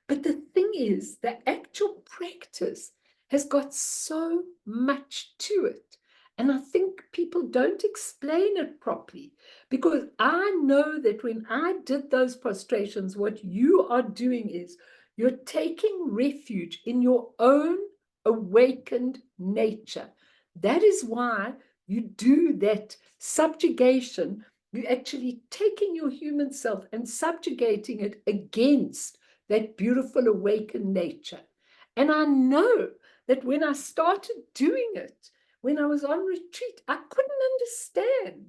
But the thing is, the actual practice has got so much to it. And I think people don't explain it properly, because I know that when I did those prostrations, what you are doing is you're taking refuge in your own awakened nature. That is why you do that subjugation. You're actually taking your human self and subjugating it against that beautiful awakened nature. And I know that when I started doing it, when I was on retreat, I couldn't understand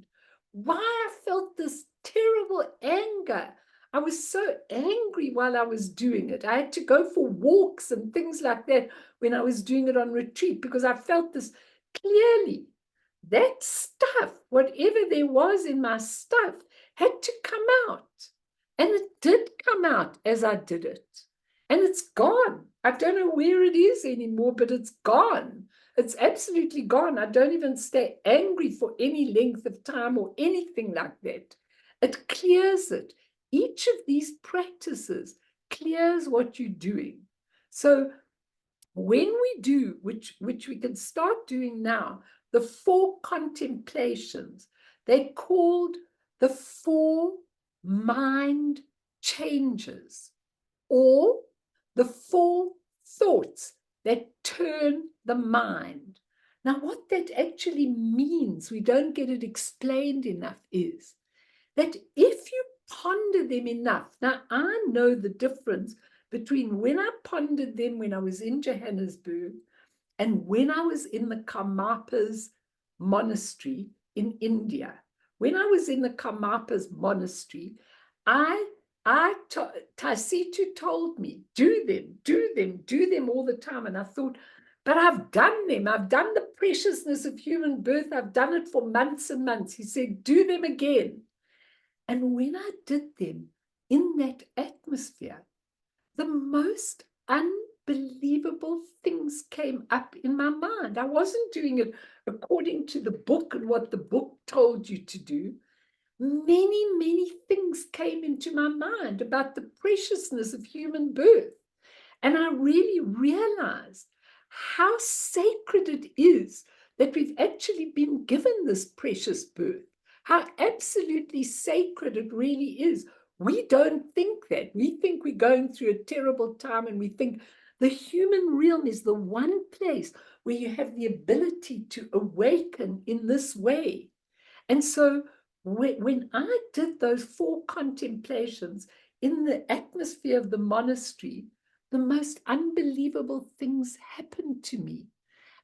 why I felt this terrible anger. I was so angry while I was doing it. I had to go for walks and things like that when I was doing it on retreat, because I felt this clearly. That stuff, whatever there was in my stuff, had to come out. And it did come out as I did it. And it's gone. I don't know where it is anymore, but it's gone. It's absolutely gone. I don't even stay angry for any length of time or anything like that. It clears it. Each of these practices clears what you're doing. So when we do, which we can start doing now, the 4 contemplations, they're called the 4 mind changes, or the 4 thoughts that turn the mind. Now, what that actually means, we don't get it explained enough, is that if you ponder them enough, now I know the difference between when I pondered them when I was in Johannesburg and when I was in the Karmapas monastery in India. When I was in the Karmapas monastery, Taisitu told me, do them all the time. And I thought, but I've done them. I've done the preciousness of human birth. I've done it for months and months. He said, do them again. And when I did them in that atmosphere, the most unbelievable things came up in my mind. I wasn't doing it according to the book and what the book told you to do. Many, many things came into my mind about the preciousness of human birth. And I really realized how sacred it is that we've actually been given this precious birth, how absolutely sacred it really is. We don't think that. We think we're going through a terrible time, and we think the human realm is the one place where you have the ability to awaken in this way. And so when I did those 4 contemplations in the atmosphere of the monastery, the most unbelievable things happened to me.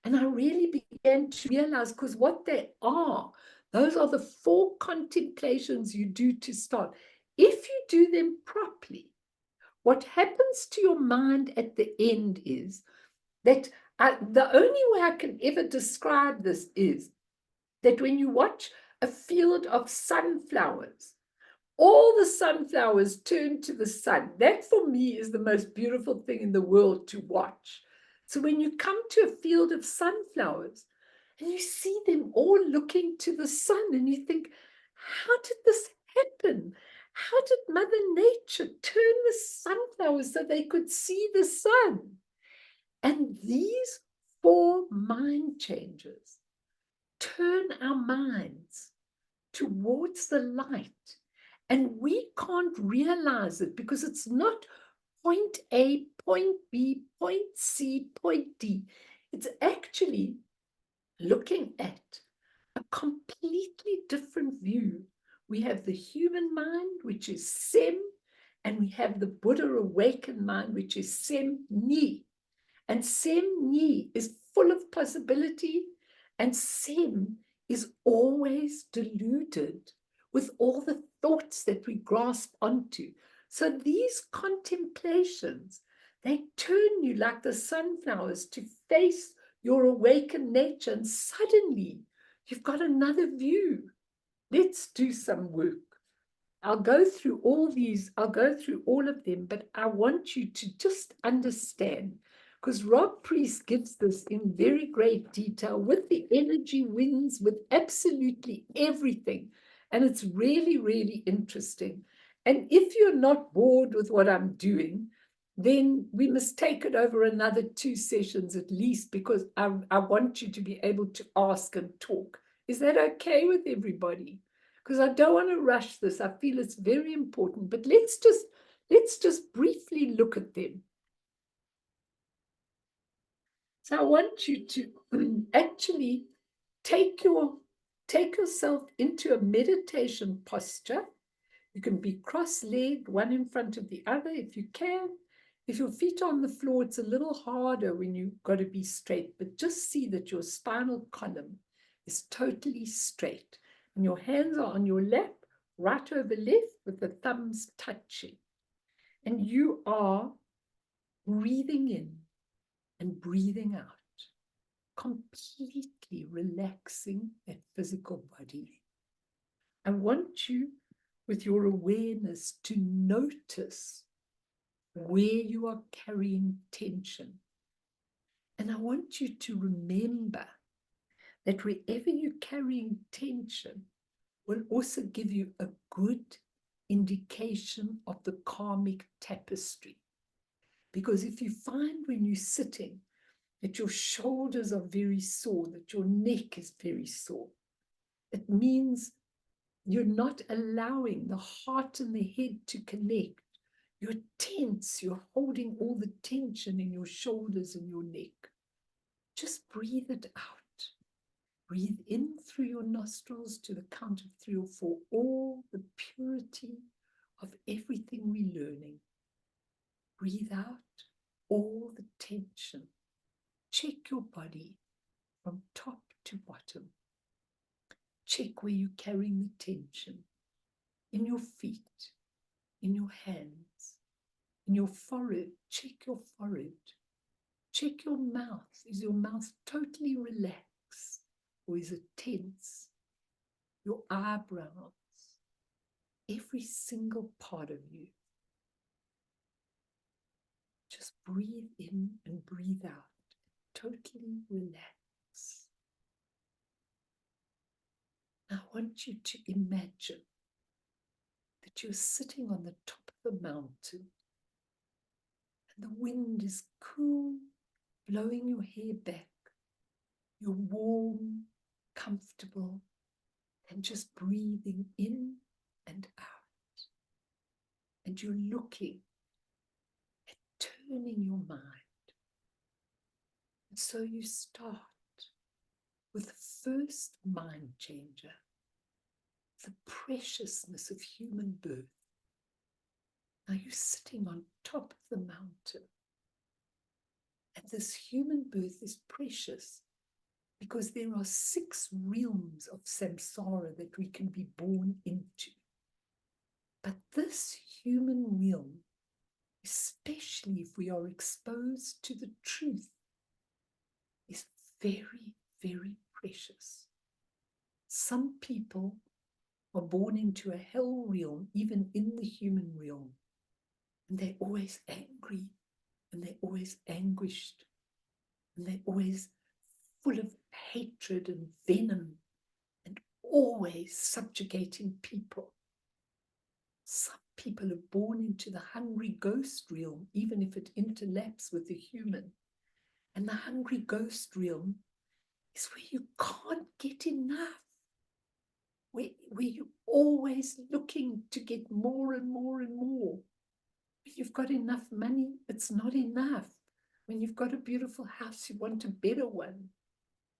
And I really began to realize, because what they are, those are the 4 contemplations you do to start. If you do them properly, what happens to your mind at the end is that the only way I can ever describe this is that when you watch a field of sunflowers, all the sunflowers turn to the sun. That for me is the most beautiful thing in the world to watch. So when you come to a field of sunflowers and you see them all looking to the sun, and you think, how did this happen? How did Mother Nature turn the sunflowers so they could see the sun? And these 4 mind changes turn our minds towards the light. And we can't realize it because it's not point A, point B, point C, point D. It's actually looking at a completely different view. We have the human mind, which is Sem, and we have the Buddha awakened mind, which is Sem Ni. And Sem Ni is full of possibility, and Sem is always deluded with all the thoughts that we grasp onto. So these contemplations, they turn you like the sunflowers to face your awakened nature, and suddenly you've got another view. Let's do some work. I'll go through all these, I'll go through all of them, but I want you to just understand, because Rob Priest gives this in very great detail with the energy winds, with absolutely everything. And it's really, really interesting. And if you're not bored with what I'm doing, then we must take it over another 2 sessions at least, because I want you to be able to ask and talk. Is that okay with everybody? Because I don't want to rush this. I feel it's very important, but let's just briefly look at them. So I want you to actually take yourself into a meditation posture. You can be cross-legged, one in front of the other if you can. If your feet are on the floor, it's a little harder when you've got to be straight, but just see that your spinal column is totally straight. And your hands are on your lap, right over left, with the thumbs touching. And you are breathing in and breathing out, completely relaxing that physical body. I want you, with your awareness, to notice where you are carrying tension. And I want you to remember that wherever you're carrying tension will also give you a good indication of the karmic tapestry. Because if you find when you're sitting that your shoulders are very sore, that your neck is very sore, it means you're not allowing the heart and the head to connect. You're tense, you're holding all the tension in your shoulders and your neck. Just breathe it out. Breathe in through your nostrils to the count of 3 or 4, all the purity of everything we're learning. Breathe out all the tension. Check your body from top to bottom. Check where you're carrying the tension. In your feet, in your hands, in your forehead. Check your forehead. Check your mouth. Is your mouth totally relaxed, or is it tense? Your eyebrows, every single part of you. Just breathe in and breathe out. Totally relax. I want you to imagine that you're sitting on the top of the mountain and the wind is cool, blowing your hair back. You're warm, comfortable, and just breathing in and out. And you're looking at turning your mind. And so you start with the first mind changer, the preciousness of human birth. Now you're sitting on top of the mountain. And this human birth is precious because there are 6 realms of samsara that we can be born into. But this human realm, especially if we are exposed to the truth, is very, very precious. Some people are born into a hell realm, even in the human realm, and they're always angry, and they're always anguished, and they're always full of hatred and venom, and always subjugating people. Some people are born into the hungry ghost realm, even if it interlaps with the human. And the hungry ghost realm is where you can't get enough, where you're always looking to get more and more and more. When you've got enough money, it's not enough. When you've got a beautiful house, you want a better one.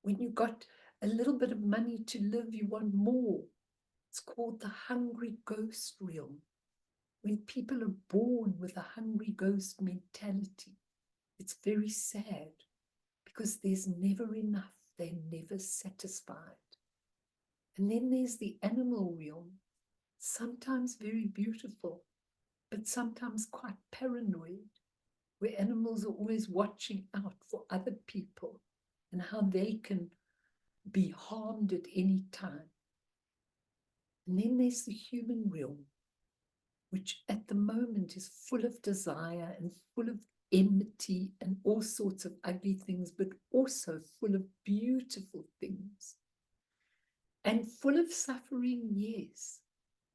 When you've got a little bit of money to live, you want more. It's called the hungry ghost realm. When people are born with a hungry ghost mentality, it's very sad because there's never enough. They're never satisfied. And then there's the animal realm, sometimes very beautiful, but sometimes quite paranoid, where animals are always watching out for other people and how they can be harmed at any time. And then there's the human realm, which at the moment is full of desire and full of enmity and all sorts of ugly things, but also full of beautiful things. And full of suffering, yes,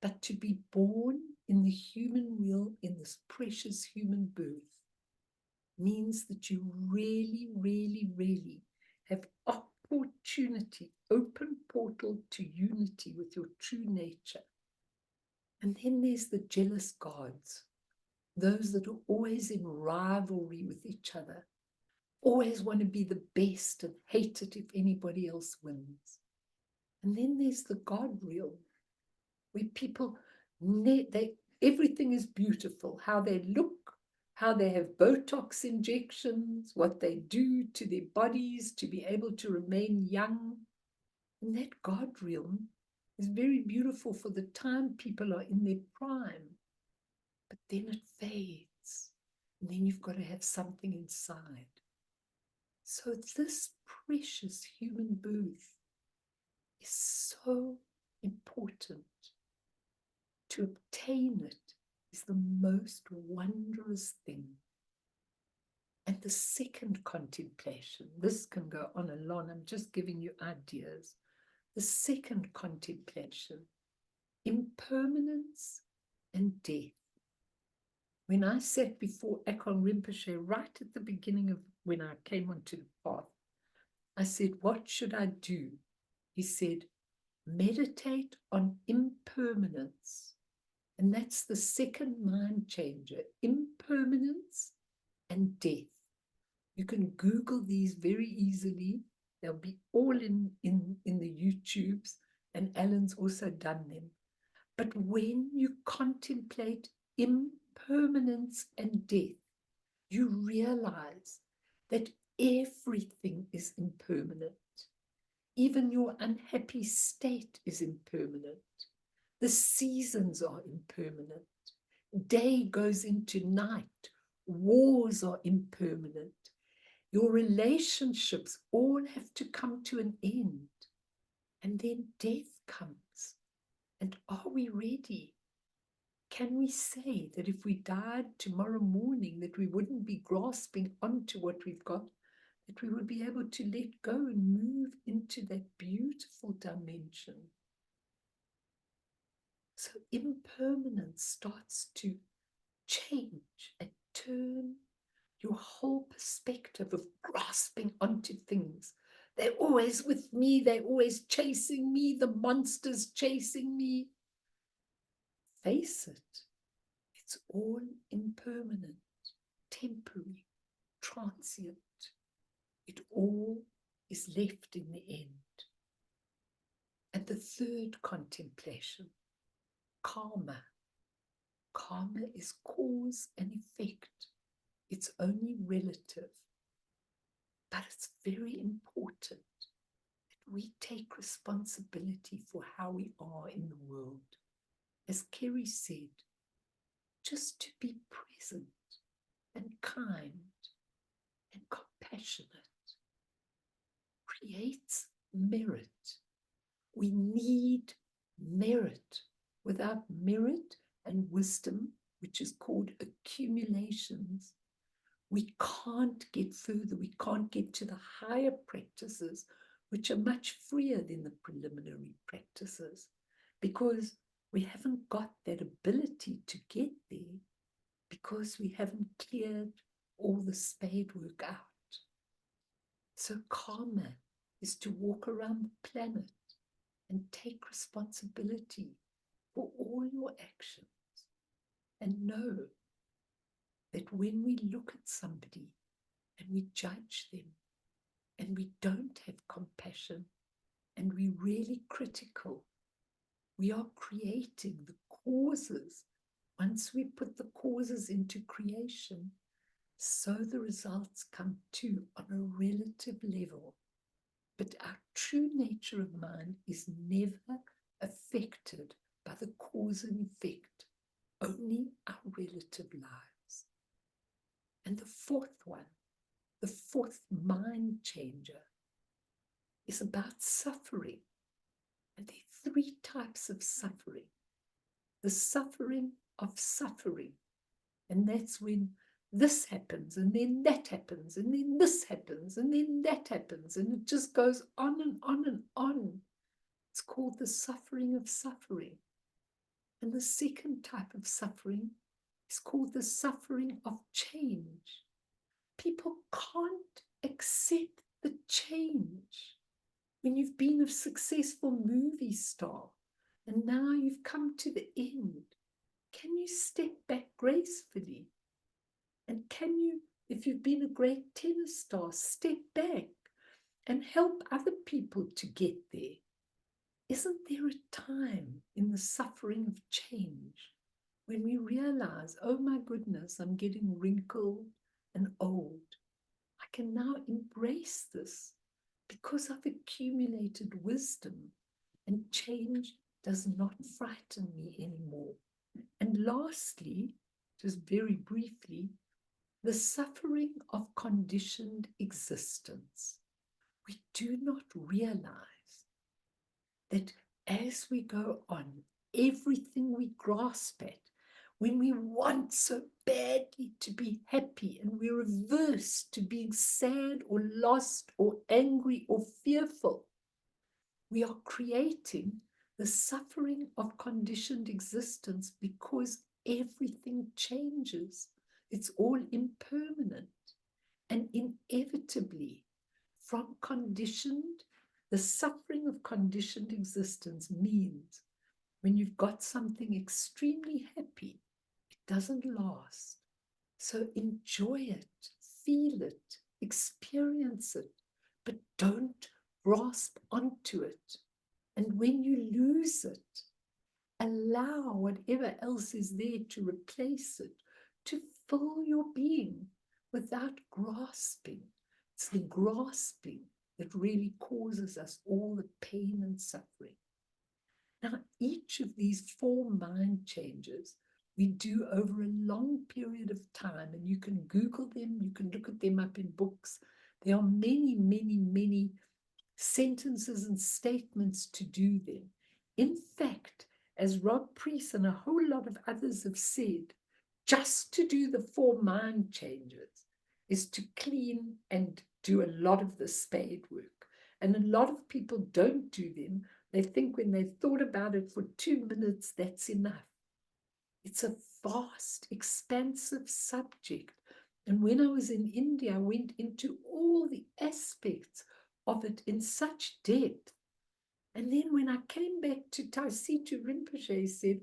but to be born in the human realm, in this precious human birth, means that you really, really, really have opportunity, open portal to unity with your true nature. And then there's the jealous gods, those that are always in rivalry with each other, always want to be the best and hate it if anybody else wins. And then there's the God realm, where people, everything is beautiful, how they look, how they have Botox injections, what they do to their bodies to be able to remain young. And that God realm is very beautiful for the time people are in their prime. But then it fades. And then you've got to have something inside. So this precious human birth is so important. To obtain it is the most wondrous thing. And the second contemplation, this can go on and on, I'm just giving you ideas. The second contemplation, impermanence and death. When I sat before Akon Rinpoche right at the beginning of when I came onto the path, I said, what should I do? He said, meditate on impermanence. And that's the second mind changer, impermanence and death. You can Google these very easily. They'll be all in the YouTubes, and Alan's also done them. But when you contemplate impermanence and death, you realize that everything is impermanent. Even your unhappy state is impermanent. The seasons are impermanent. Day goes into night. Wars are impermanent. Your relationships all have to come to an end. And then death comes. And are we ready? Can we say that if we died tomorrow morning, that we wouldn't be grasping onto what we've got, that we would be able to let go and move into that beautiful dimension? So impermanence starts to change and turn your whole perspective of grasping onto things. They're always with me. They're always chasing me. The monster's chasing me. Face it. It's all impermanent, temporary, transient. It all is left in the end. And the third contemplation, karma. Karma is cause and effect. It's only relative. But it's very important that we take responsibility for how we are in the world. As Kerry said, just to be present and kind and compassionate creates merit. We need merit. Without merit and wisdom, which is called accumulations, we can't get further. We can't get to the higher practices, which are much freer than the preliminary practices, because we haven't got that ability to get there, because we haven't cleared all the spade work out. So karma is to walk around the planet and take responsibility for all your actions and know that when we look at somebody and we judge them and we don't have compassion and we're really critical, we are creating the causes. Once we put the causes into creation, so the results come too on a relative level. But our true nature of mind is never affected by the cause and effect, only our relative lives. And the fourth one, the fourth mind changer, is about suffering. And there are three types of suffering. The suffering of suffering. And that's when this happens, and then that happens, and then this happens, and then that happens, and it just goes on and on and on. It's called the suffering of suffering. And the second type of suffering is called the suffering of change. people can't accept the change. When you've been a successful movie star and now you've come to the end, can you step back gracefully? And can you, if you've been a great tennis star, step back and help other people to get there? Isn't there a time in the suffering of change when we realize, oh my goodness, I'm getting wrinkled and old? I can now embrace this because I've accumulated wisdom, and change does not frighten me anymore. And lastly, just very briefly, the suffering of conditioned existence. We do not realize that as we go on, everything we grasp at, when we want so badly to be happy and we reverse to being sad or lost or angry or fearful, we are creating the suffering of conditioned existence because everything changes. It's all impermanent. And inevitably, from the suffering of conditioned existence means when you've got something extremely happy, it doesn't last. So enjoy it, feel it, experience it, but don't grasp onto it. And when you lose it, allow whatever else is there to replace it, to fill your being without grasping. It's the grasping that really causes us all the pain and suffering. Now, each of these 4 mind changes we do over a long period of time, and you can Google them, you can look at them up in books. There are many, many, many sentences and statements to do them. In fact, as Rob Priest and a whole lot of others have said, just to do the 4 mind changes is to clean and do a lot of the spade work. And a lot of people don't do them. They think when they've thought about it for 2 minutes, that's enough. It's a vast, expansive subject. And when I was in India, I went into all the aspects of it in such depth. And then when I came back to Taisitu Rinpoche, he said,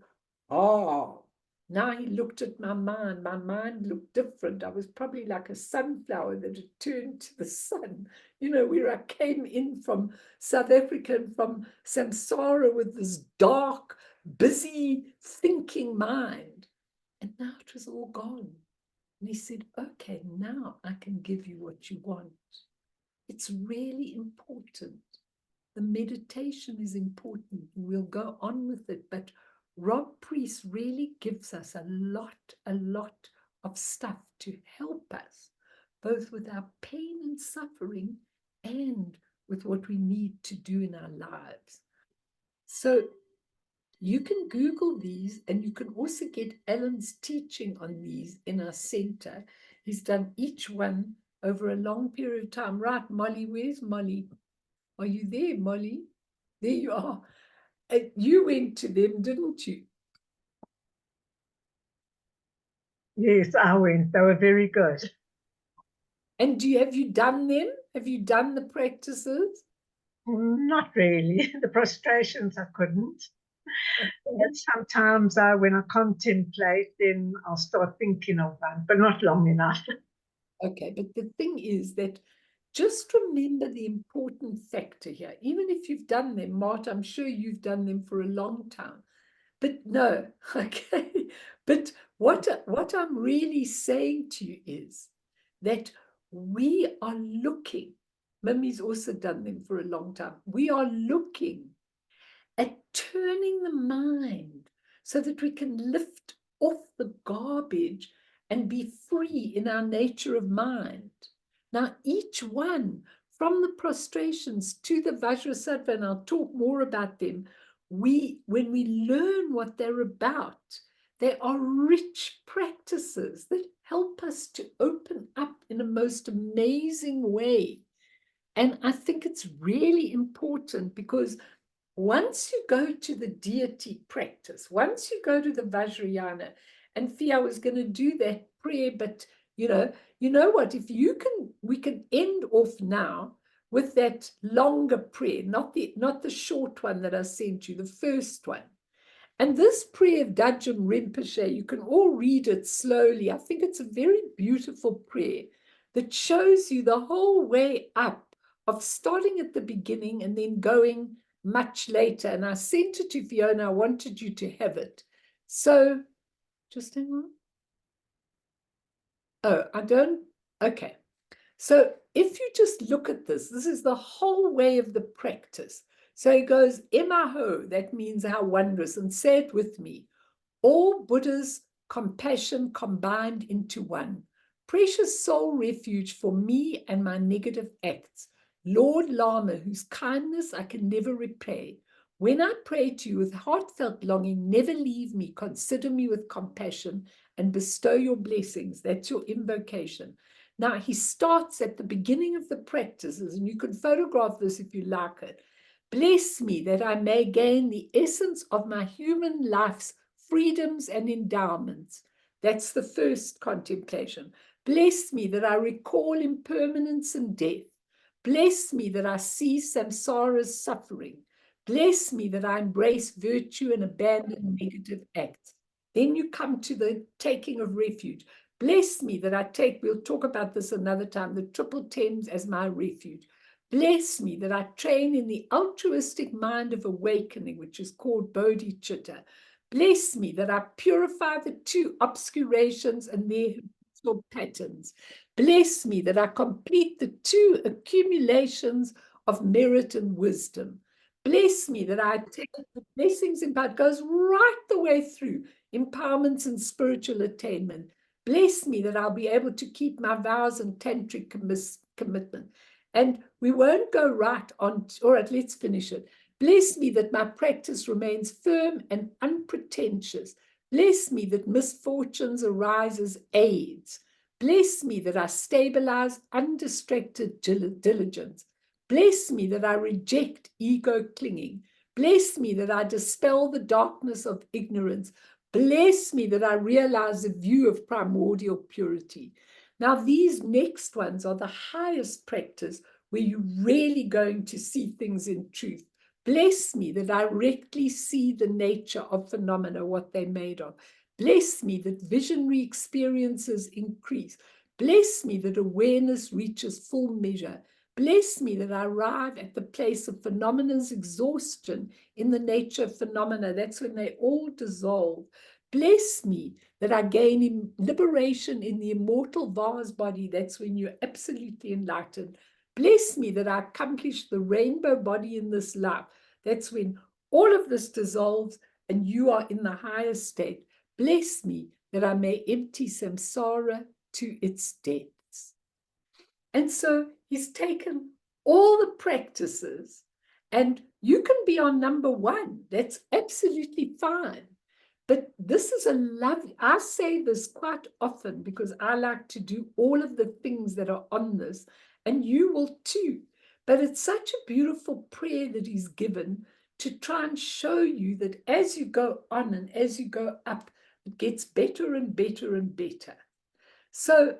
oh, now he looked at my mind looked different. I was probably like a sunflower that had turned to the sun, where I came in from South Africa and from samsara with this dark, busy, thinking mind. And now it was all gone. And he said, okay, now I can give you what you want. It's really important. The meditation is important. We'll go on with it, but Rob Priest really gives us a lot of stuff to help us, both with our pain and suffering and with what we need to do in our lives. So you can Google these, and you can also get Alan's teaching on these in our center. He's done each one over a long period of time. Right, Molly, where's Molly? Are you there, Molly? There you are. You went to them, didn't you? Yes, I went. They were very good. And have you done them? Have you done the practices? Not really. The prostrations I couldn't. And sometimes when I contemplate, then I'll start thinking of one, but not long enough. Okay, but the thing is that just remember the important factor here. Even if you've done them, Marta, I'm sure you've done them for a long time. But no, okay. But what I'm really saying to you is that we are looking, Mimi's also done them for a long time. We are looking at turning the mind so that we can lift off the garbage and be free in our nature of mind. Now, each one, from the prostrations to the Vajrasattva, and I'll talk more about them, when we learn what they're about, they are rich practices that help us to open up in a most amazing way. And I think it's really important because once you go to the deity practice, once you go to the Vajrayana, and Fia was going to do that prayer, but You know what, if you can, we can end off now with that longer prayer, not the short one that I sent you, the first one. And this prayer of Dajjal Rinpoche, you can all read it slowly. I think it's a very beautiful prayer that shows you the whole way up of starting at the beginning and then going much later. And I sent it to Fiona. I wanted you to have it. So just hang on. Oh, I don't. Okay. So if you just look at this is the whole way of the practice. So he goes, Emaho, that means how wondrous, and say it with me. All Buddha's compassion combined into one. Precious soul refuge for me and my negative acts. Lord Lama, whose kindness I can never repay. When I pray to you with heartfelt longing, never leave me, consider me with compassion, and bestow your blessings. That's your invocation. Now, he starts at the beginning of the practices, and you can photograph this if you like it. Bless me that I may gain the essence of my human life's freedoms and endowments. That's the first contemplation. Bless me that I recall impermanence and death. Bless me that I see samsara's suffering. Bless me that I embrace virtue and abandon negative acts. Then you come to the taking of refuge. Bless me that I take, we'll talk about this another time, the triple tens as my refuge. Bless me that I train in the altruistic mind of awakening, which is called bodhicitta. Bless me that I purify the two obscurations and their habitual patterns. Bless me that I complete the two accumulations of merit and wisdom. Bless me that I take the blessings in part, goes right the way through empowerments and spiritual attainment. Bless me that I'll be able to keep my vows and tantric commitment. And we won't go right on, all right, let's finish it. Bless me that my practice remains firm and unpretentious. Bless me that misfortunes arise as aids. Bless me that I stabilize undistracted diligence. Bless me that I reject ego clinging. Bless me that I dispel the darkness of ignorance. Bless me that I realize the view of primordial purity. Now, these next ones are the highest practice where you're really going to see things in truth. Bless me that I directly see the nature of phenomena, what they're made of. Bless me that visionary experiences increase. Bless me that awareness reaches full measure. Bless me that I arrive at the place of phenomena's exhaustion in the nature of phenomena. That's when they all dissolve. Bless me that I gain liberation in the immortal vase body. That's when you're absolutely enlightened. Bless me that I accomplish the rainbow body in this life. That's when all of this dissolves and you are in the highest state. Bless me that I may empty samsara to its depths. And so he's taken all the practices, and you can be on number one. That's absolutely fine. But this is a lovely, I say this quite often because I like to do all of the things that are on this, and you will too. But it's such a beautiful prayer that he's given to try and show you that as you go on and as you go up, it gets better and better and better. So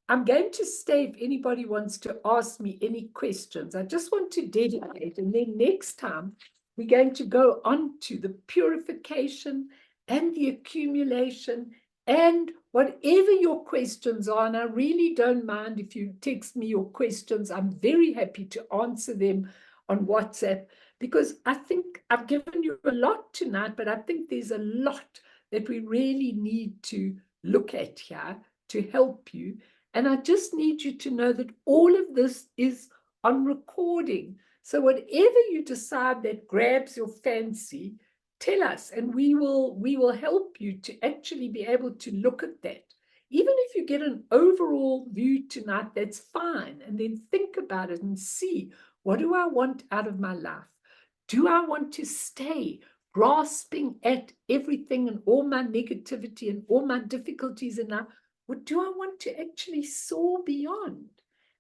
I'm going to stay if anybody wants to ask me any questions. I just want to dedicate, and then next time we're going to go on to the purification and the accumulation and whatever your questions are. And I really don't mind if you text me your questions. I'm very happy to answer them on WhatsApp, because I think I've given you a lot tonight, but I think there's a lot that we really need to look at here to help you. And I just need you to know that all of this is on recording. So whatever you decide that grabs your fancy, tell us, and we will help you to actually be able to look at that. Even if you get an overall view tonight, that's fine. And then think about it and see, what do I want out of my life? Do I want to stay grasping at everything and all my negativity and all my difficulties in life? Or do I want to actually soar beyond?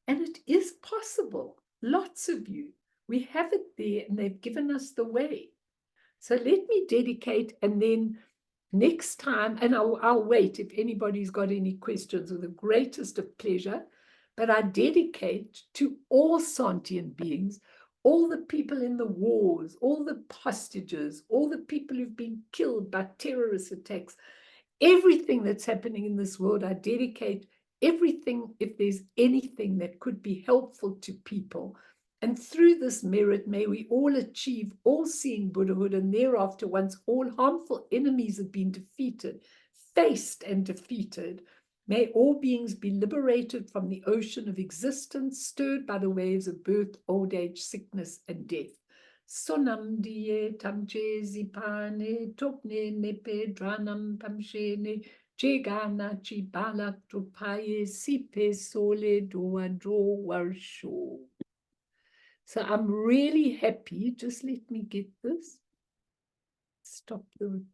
And it is possible. Lots of you, we have it there, and they've given us the way. So let me dedicate, and then next time, and I'll wait if anybody's got any questions with the greatest of pleasure, but I dedicate to all sentient beings, all the people in the wars, all the hostages, all the people who've been killed by terrorist attacks, everything that's happening in this world. I dedicate everything, if there's anything that could be helpful to people. And through this merit, may we all achieve all-seeing Buddhahood, and thereafter, once all harmful enemies have been defeated, faced and defeated, may all beings be liberated from the ocean of existence, stirred by the waves of birth, old age, sickness, and death. Sonam die tamche zipane topne nepe dranam pamshene jegana chibalak trupaye sipe sole doa dro warsho. So I'm really happy. Just let me get this. Stop the recording.